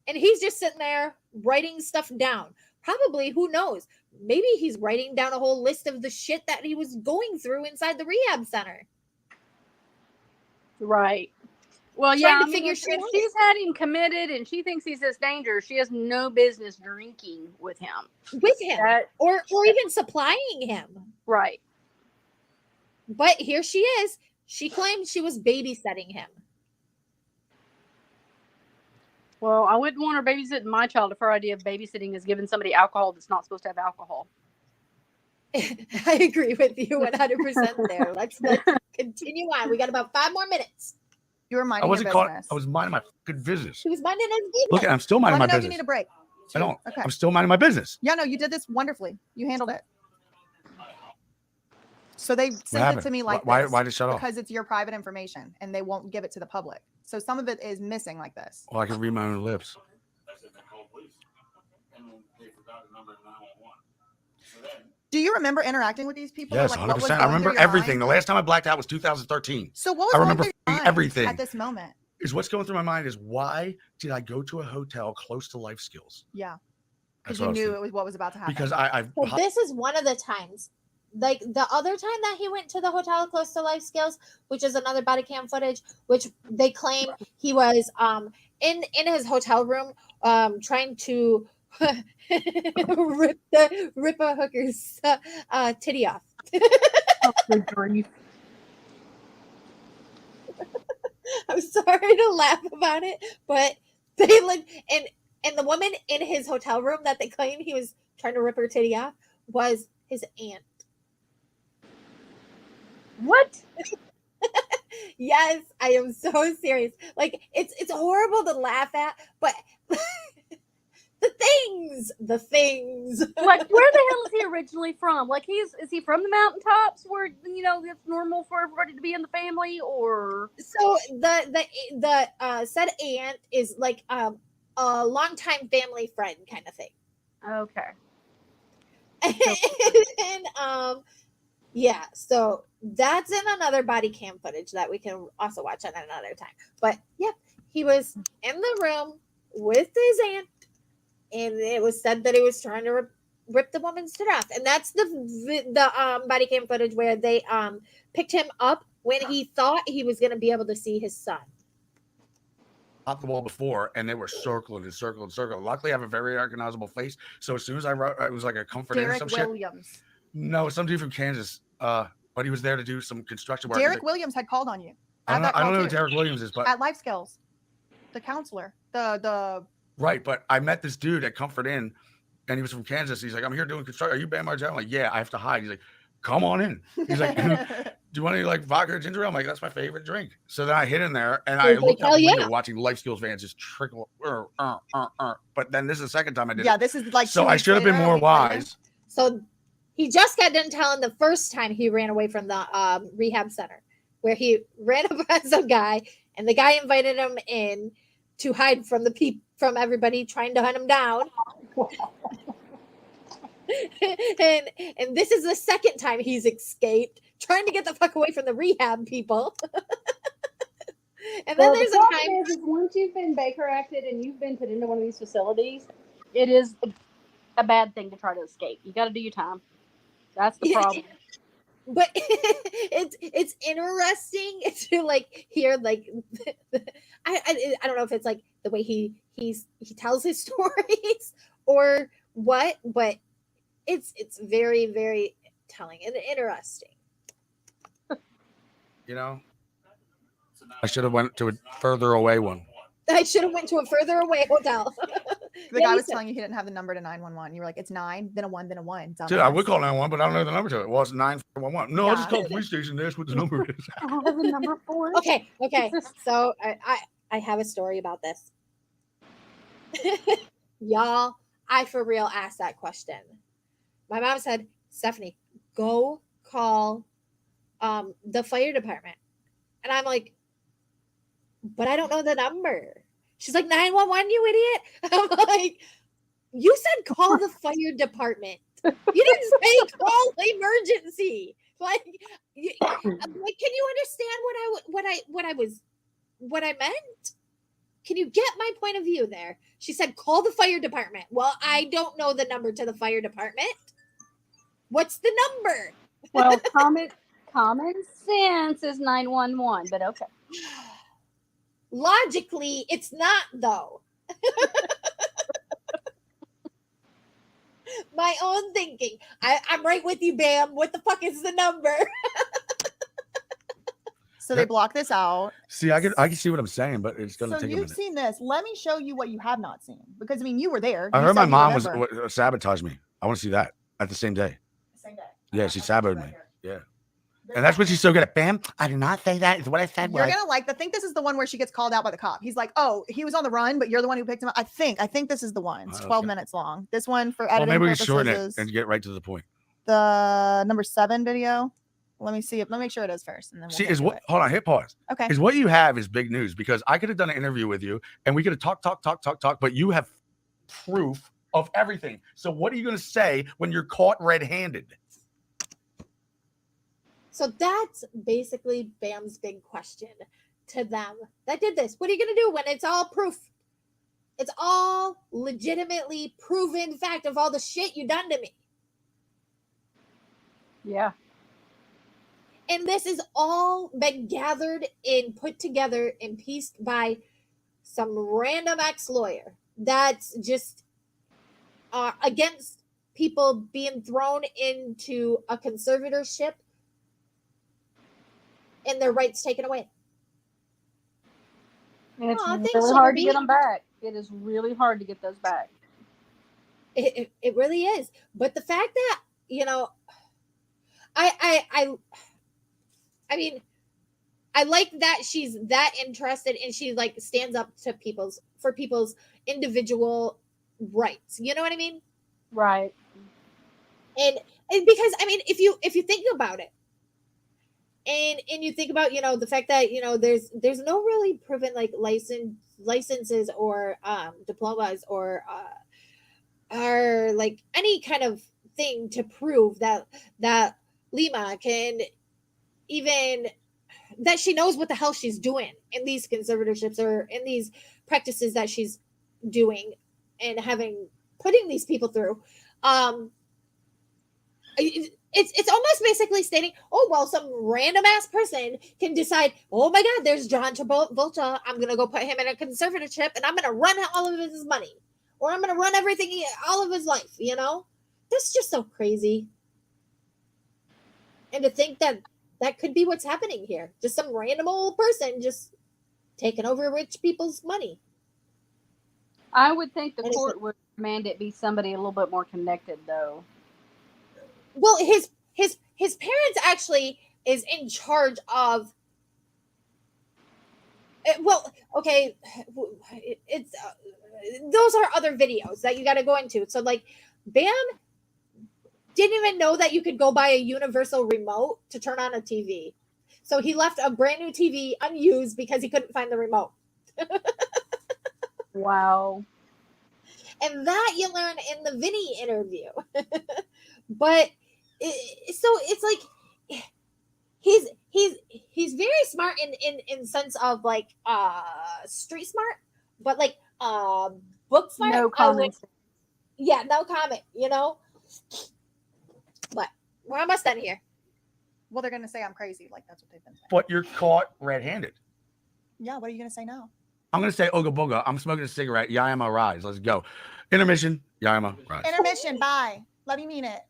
and he's just sitting there writing stuff down. Probably, who knows, maybe he's writing down a whole list of the shit that he was going through inside the rehab center. right? Well, Trying yeah. to I mean, figure if shit out. she's had him committed and she thinks he's this dangerous, she has no business drinking with him. With him, That- or even supplying him. Right. But here she is. She claimed she was babysitting him. Well, I wouldn't want her babysitting my child if her idea of babysitting is giving somebody alcohol that's not supposed to have alcohol. I agree with you 100% there. Let's continue on. We got about 5 more minutes. You were I minding wasn't your caught. business. I was minding my fucking business. She was minding his business. Look, I'm still minding Let my me know if you business. need a break. I don't. Okay. I'm still minding my business. Yeah, no, you did this wonderfully. You handled it. So they sent it happened? to me like Why? this Why did it shut off? because it's your private information and they won't give it to the public. So some of it is missing like this. Well, I can read my own lips. Do you remember interacting with these people? Yes, Like, what 100%. was I going remember through your everything. mind? The last time I blacked out was 2013. So what was I going remember through your mind everything. at this moment? Is what's going through my mind is why did I go to a hotel close to Life Skills? Yeah, That's because what I you was knew thinking. it was what was about to happen. Because I've So this is one of the times. Like the other time that he went to the hotel close to Life Skills, which is another body cam footage, which they claim he was in his hotel room trying to rip a hooker's titty off. Oh, good grief. I'm sorry to laugh about it, but they like and the woman in his hotel room that they claim he was trying to rip her titty off was his aunt. What? Yes, I am so serious. Like it's horrible to laugh at, but the things. Like, where the hell is he originally from? Like, is he from the mountaintops where it's normal for everybody to be in the family, or? So the said aunt is like a longtime family friend kind of thing. Okay. And yeah, so that's in another body cam footage that we can also watch at another time. But yep, he was in the room with his aunt, and it was said that he was trying to rip the woman's tit off. And that's the body cam footage where they picked him up when he thought he was going to be able to see his son. Off the wall before, and they were circling and circling and circling. Luckily, I have a very recognizable face, so as soon as I wrote, it was like a comfort in or Derek some shit. Williams. No, some dude from Kansas, but he was there to do some construction work. Derek Williams had called on you. I don't know who too. Derek Williams is, but At Life Skills, the counselor, the right. But I met this dude at Comfort Inn, and he was from Kansas. He's like, "I'm here doing construction. Are you Bam Margera?" I'm like, "Yeah." I have to hide. He's like, "Come on in." He's like, "Do you want any like vodka or ginger ale?" I'm like, "That's my favorite drink." So then I hid in there and I He's like, looked out "Hell the window yeah." watching Life Skills vans just trickle. But then this is the second time I did yeah. it. This is like So 2 I weeks should have been later, more a week later. wise. So he just got done telling the first time he ran away from the rehab center, where he ran up on some guy, and the guy invited him in to hide from from everybody trying to hunt him down. and this is the second time he's escaped, trying to get the fuck away from the rehab people. And then Well, there's the a problem time. is once you've been Baker acted and you've been put into one of these facilities, it is a bad thing to try to escape. You got to do your time. That's the problem. But it's interesting to like hear like I don't know if it's like the way he tells his stories or what, but it's very, very telling and interesting. You know, I should have went to a further away one. I should have went to a further away hotel. The Yeah, guy you was said- telling you he didn't have the number to 911. You were like, it's 9, then a 1, then a 1. Dude, I would dumbass. call 911, but I don't know the number to it. Well, it's 911. No, I'll just Yeah. call the police station. That's what the number is. I have a number for it. Okay. So I have a story about this. Y'all, I for real asked that question. My mom said, Stephanie, go call the fire department. And I'm like, but I don't know the number. She's like, 911, you idiot. I'm like, you said call the fire department. You didn't say call emergency. Like, can you understand what I meant? Can you get my point of view there? She said, call the fire department. Well, I don't know the number to the fire department. What's the number? Well, common sense is 911, but okay. Logically, it's not though. My own thinking. I'm right with you, Bam. What the fuck is the number? So they block this out. See, I can see what I'm saying, but it's gonna So take a you've minute. seen this. Let me show you what you have not seen. Because I mean, you were there. I You heard my said you mom was remember. sabotaged me. I want to see that at the same day. Same day. Yeah, she sabotaged me. Yeah, and that's what she's so good at. Bam! I did not say that. It's what I said. You're gonna like. I think this is the one where she gets called out by the cop. He's like, "Oh, he was on the run, but you're the one who picked him up." I think this is the one. It's Oh, 12 okay. minutes long. This one for Well, editing maybe we can purposes shorten it is and get right to the point. the number 7 video Let me see it. Let me make sure it is first, and then we'll See, get is to what? it. Hold on, hit pause. Okay. Is what you have is big news, because I could have done an interview with you and we could have talked, but you have proof of everything. So what are you going to say when you're caught red-handed? So that's basically Bam's big question to them that did this. What are you going to do when it's all proof? It's all legitimately proven fact of all the shit you done to me. Yeah. And this is all been gathered and put together and pieced by some random ex-lawyer that's just against people being thrown into a conservatorship and their rights taken away. And it's Aw, thanks, really hard to Summer get B. them back. It is really hard to get those back. It really is. But the fact that, you know, I mean, I like that she's that interested and she like stands up to people's individual rights. You know what I mean? Right. And because I mean, if you think about it, and you think about, you know, the fact that, you know, there's no really proven like licenses or diplomas or like any kind of thing to prove that Lima can even, that she knows what the hell she's doing in these conservatorships or in these practices that she's doing and putting these people through. It's almost basically stating, oh, well, some random ass person can decide, oh my God, there's John Travolta. I'm going to go put him in a conservatorship and I'm going to run all of his money, or I'm going to run everything, all of his life, you know? That's just so crazy. And to think that could be what's happening here. Just some random old person just taking over rich people's money. I would think the court would demand it be somebody a little bit more connected, though. Well, his parents actually is in charge of. Well, okay, it's those are other videos that you got to go into. So, like, Bam didn't even know that you could go buy a universal remote to turn on a TV. So he left a brand new TV unused because he couldn't find the remote. Wow. And that you learn in the Vinny interview. But so it's like he's very smart in sense of like street smart, but like book smart. No comment. Yeah, no comment, you know. But we're almost done here. Well, they're gonna say I'm crazy, like that's what they've been saying. But you're caught red-handed. Yeah, what are you gonna say now? I'm going to say Ooga Booga. I'm smoking a cigarette. Yaima, rise. Let's go. Intermission. Yaima, rise. Intermission. Bye. Love you, mean it.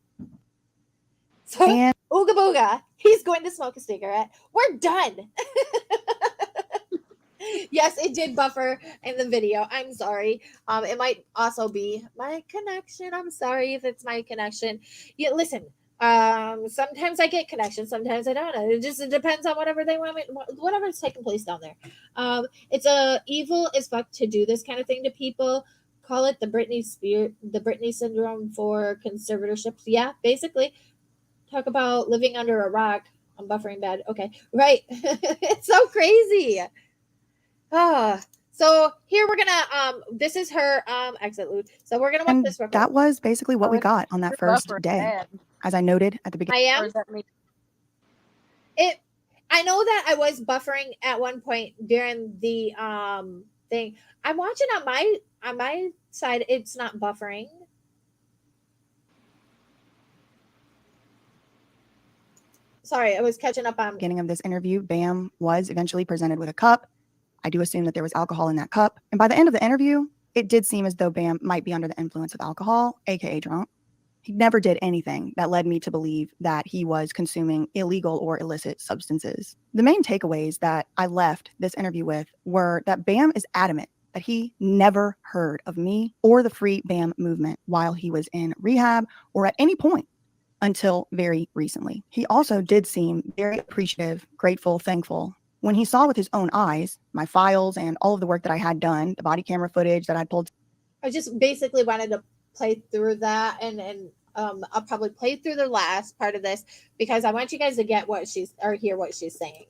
So Ooga Booga, he's going to smoke a cigarette. We're done. Yes, it did buffer in the video. I'm sorry. It might also be my connection. I'm sorry if it's my connection. Yeah, listen. Sometimes I get connection, sometimes I don't. It depends on whatever they want, whatever's taking place down there. It's evil as fuck to do this kind of thing to people. Call it the Britney syndrome for conservatorships. Yeah, basically. Talk about living under a rock. I'm buffering bad. Okay, right. It's so crazy. So here we're gonna this is her exit loop. So we're gonna watch this real quick. That was basically what we got on that first day. As I noted at the beginning. I am. I know that I was buffering at one point during the thing. I'm watching on my side. It's not buffering. Sorry, I was catching up on. Beginning of this interview, Bam was eventually presented with a cup. I do assume that there was alcohol in that cup. And by the end of the interview, it did seem as though Bam might be under the influence of alcohol, aka drunk. He never did anything that led me to believe that he was consuming illegal or illicit substances. The main takeaways that I left this interview with were that Bam is adamant that he never heard of me or the Free Bam movement while he was in rehab or at any point until very recently. He also did seem very appreciative, grateful, thankful when he saw with his own eyes my files and all of the work that I had done, the body camera footage that I'd pulled. I just basically wanted to play through that and I'll probably play through the last part of this because I want you guys to get what she's or hear what she's saying.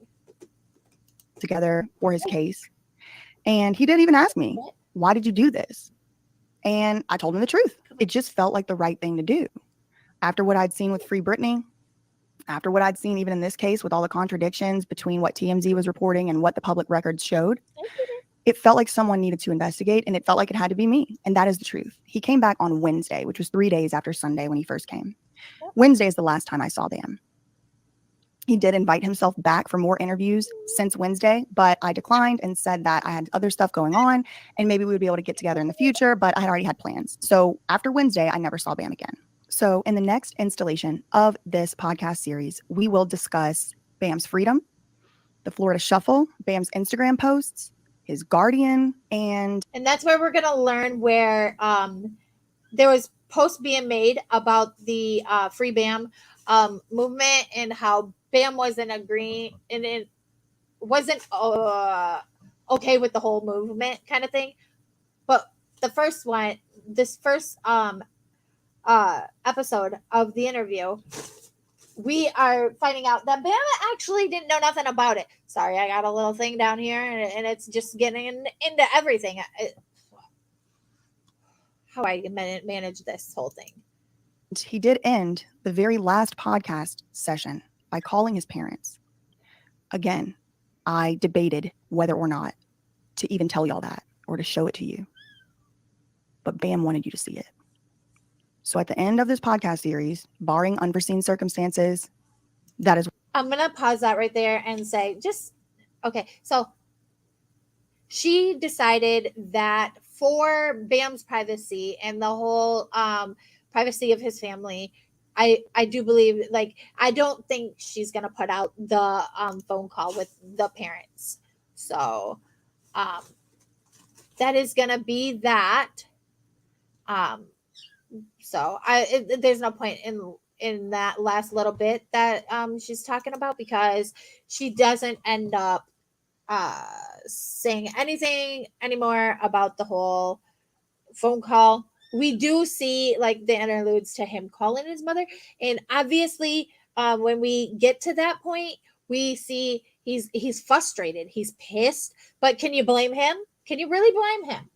Together for his case. And he didn't even ask me, why did you do this? And I told him the truth. It just felt like the right thing to do. After what I'd seen with Free Britney, after what I'd seen even in this case with all the contradictions between what TMZ was reporting and what the public records showed, it felt like someone needed to investigate, and it felt like it had to be me. And that is the truth. He came back on Wednesday, which was 3 days after Sunday when he first came. Wednesday is the last time I saw Bam. He did invite himself back for more interviews since Wednesday, but I declined and said that I had other stuff going on and maybe we would be able to get together in the future, but I had already had plans. So after Wednesday, I never saw Bam again. So in the next installation of this podcast series, we will discuss Bam's freedom, the Florida Shuffle, Bam's Instagram posts, his guardian, and that's where we're going to learn where there was posts being made about the Free Bam movement and how Bam wasn't agreeing and it wasn't okay with the whole movement kind of thing. But this first episode of the interview, we are finding out that Bam actually didn't know nothing about it. Sorry, I got a little thing down here and it's just getting into everything. How I manage this whole thing. He did end the very last podcast session by calling his parents. Again, I debated whether or not to even tell y'all that or to show it to you. But Bam wanted you to see it. So at the end of this podcast series, barring unforeseen circumstances, that is... I'm going to pause that right there and say, okay. So she decided that for Bam's privacy and the whole privacy of his family, I do believe, like, I don't think she's going to put out the phone call with the parents. So that is going to be that. So there's no point in that last little bit that she's talking about because she doesn't end up saying anything anymore about the whole phone call. We do see like the interludes to him calling his mother. And obviously when we get to that point, we see he's frustrated. He's pissed. But can you blame him? Can you really blame him?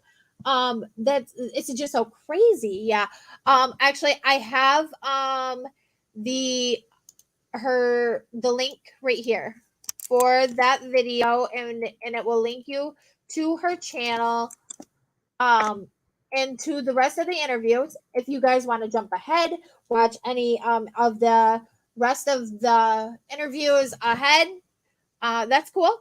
It's just so crazy. Yeah. Actually I have the link right here for that video and it will link you to her channel and to the rest of the interviews. If you guys want to jump ahead, watch any of the rest of the interviews ahead, that's cool.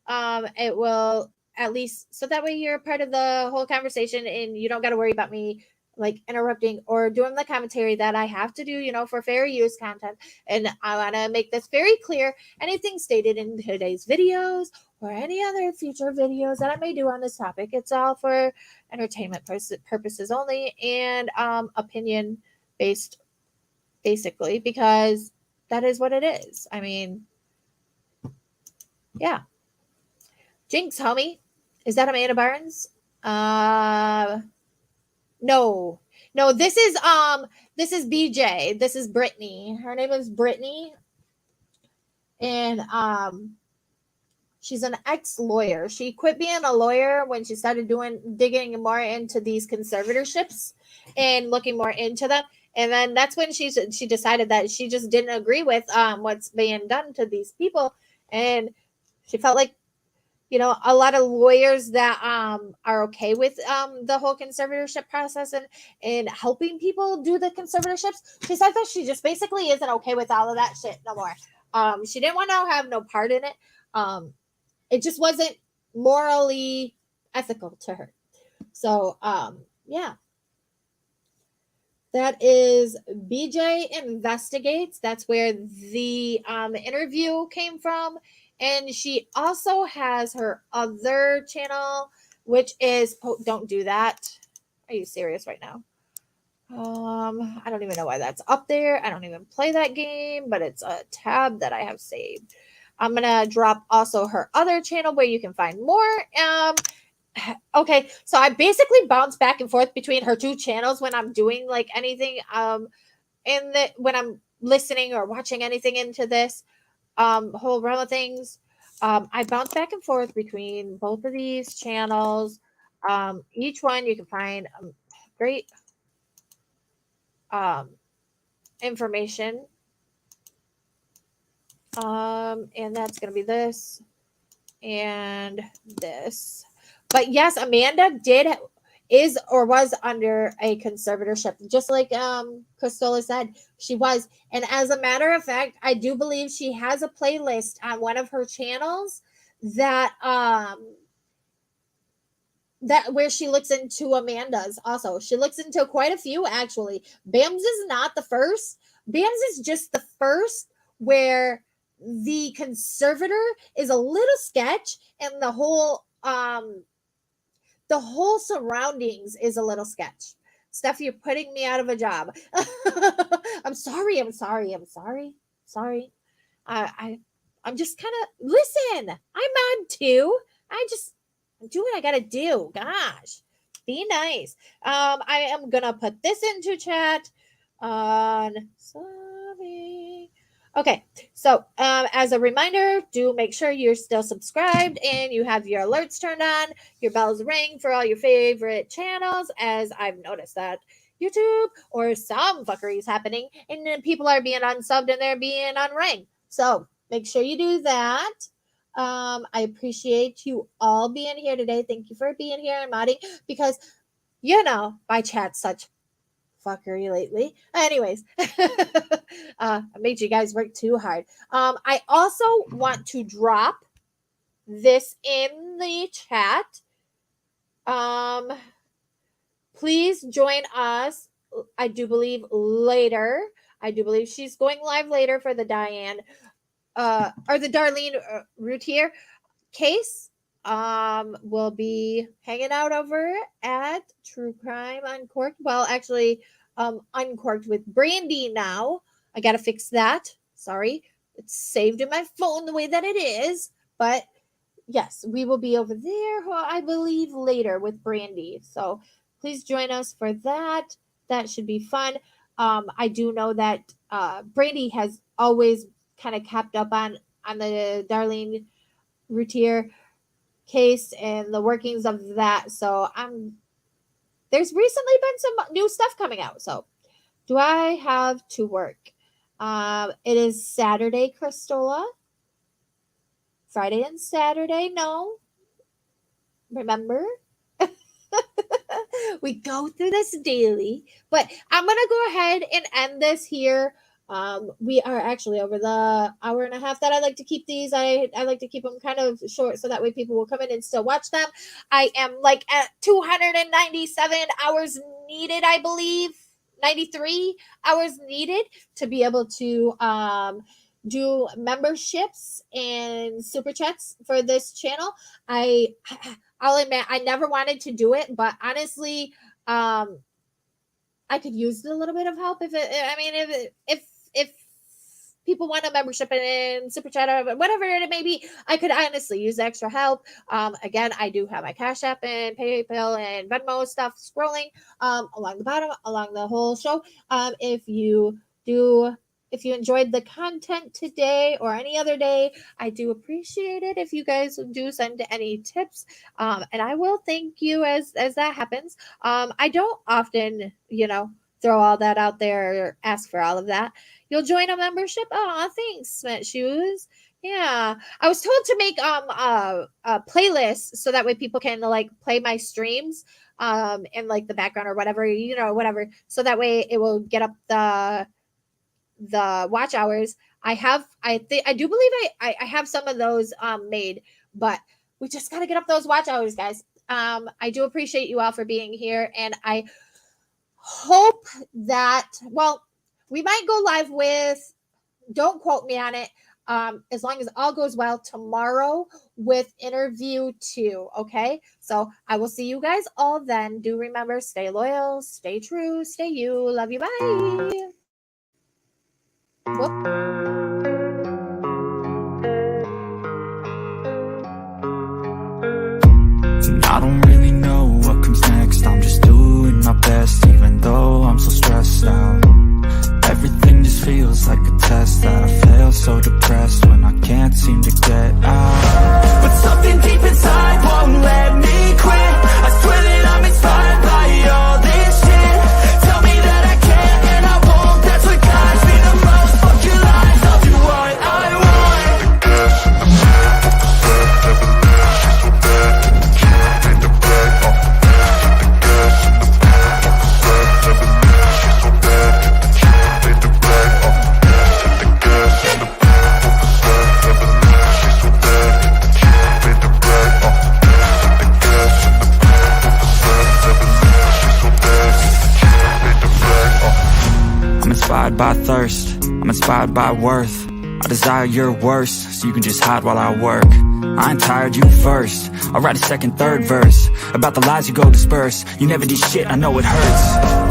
It will at least, so that way you're part of the whole conversation and you don't got to worry about me like interrupting or doing the commentary that I have to do, for fair use content. And I want to make this very clear. Anything stated in today's videos or any other future videos that I may do on this topic, it's all for entertainment purposes only and opinion based, basically, because that is what it is. I mean, yeah. Jinx, homie. Is that Amanda Barnes? No, this is BJ. This is Brittany. Her name is Brittany. And she's an ex-lawyer. She quit being a lawyer when she started digging more into these conservatorships and looking more into them. And then that's when she decided that she just didn't agree with what's being done to these people. And she felt like, a lot of lawyers that are okay with the whole conservatorship process and helping people do the conservatorships. She said that she just basically isn't okay with all of that shit no more. She didn't want to have no part in it. It just wasn't morally ethical to her. So, yeah. That is BJ Investigates. That's where the interview came from. And she also has her other channel, which is Don't Do That. Are you serious right now? I don't even know why that's up there. I don't even play that game, but it's a tab that I have saved. I'm going to drop also her other channel where you can find more. Okay, so I basically bounce back and forth between her two channels when I'm doing like anything when I'm listening or watching anything into this whole realm of things, I bounce back and forth between both of these channels. Each one you can find great information. And that's going to be this and this. But yes, Amanda is or was under a conservatorship, just like Crystal said she was. And as a matter of fact, I do believe she has a playlist on one of her channels that where she looks into Amanda's also. She looks into quite a few, actually. Bam's is not the first. Bam's is just the first where the conservator is a little sketch and the whole surroundings is a little sketch. Steph, you're putting me out of a job. I'm sorry. I'm just kind of, listen, I'm on too. I'm doing what I gotta do. Gosh, be nice. I am gonna put this into chat on sorry. Okay, so as a reminder, do make sure you're still subscribed and you have your alerts turned on, your bells ring for all your favorite channels, as I've noticed that YouTube or some fuckery is happening and then people are being unsubbed and they're being unranked. So make sure you do that. I appreciate you all being here today. Thank you for being here and modding, because my chat's such fuckery lately. Anyways, I made you guys work too hard. I also want to drop this in the chat. Please join us. I do believe later. I do believe she's going live later for the Diane or the Darlene Routier case. We'll be hanging out over at True Crime Uncorked. Well, actually, Uncorked with Brandy now. I gotta fix that. Sorry, it's saved in my phone the way that it is. But yes, we will be over there, I believe, later with Brandy. So please join us for that. That should be fun. I do know that Brandy has always kind of kept up on the Darlene Routier case and the workings of that. So there's recently been some new stuff coming out. So do I have to work? It is Saturday, Cristola. Friday and Saturday, no. Remember? We go through this daily, but I'm gonna go ahead and end this here. We are actually over the hour and a half that I like to keep these. I like to keep them kind of short so that way people will come in and still watch them. I am like at 297 hours needed, I believe. 93 hours needed to be able to do memberships and super chats for this channel. I'll admit I never wanted to do it, but honestly, I could use a little bit of help if people want a membership and super chat or whatever it may be. I could honestly use extra help. Again, I do have my Cash App and PayPal and Venmo stuff scrolling along the bottom, along the whole show. If you enjoyed the content today or any other day, I do appreciate it if you guys do send any tips. And I will thank you as that happens. I don't often, throw all that out there or ask for all of that. You'll join a membership. Oh, thanks, Smet Shoes. Yeah. I was told to make a playlist so that way people can play my streams in the background or whatever, whatever. So that way it will get up the watch hours. I do believe I have some of those made, but we just got to get up those watch hours, guys. I do appreciate you all for being here, and I hope that, we might go live with, don't quote me on it, as long as all goes well, tomorrow with interview 2. Okay, so I will see you guys all then. Do remember, stay loyal, stay true, stay you. Love you. Bye. Whoop. And I don't really know what comes next. I'm just doing my best, even though I'm so stressed out. inspired by thirst, I'm inspired by worth. I desire your worst, so you can just hide while I work. I ain't tired, you first. I'll write a second, third verse about the lies you go disperse. You never did shit, I know it hurts.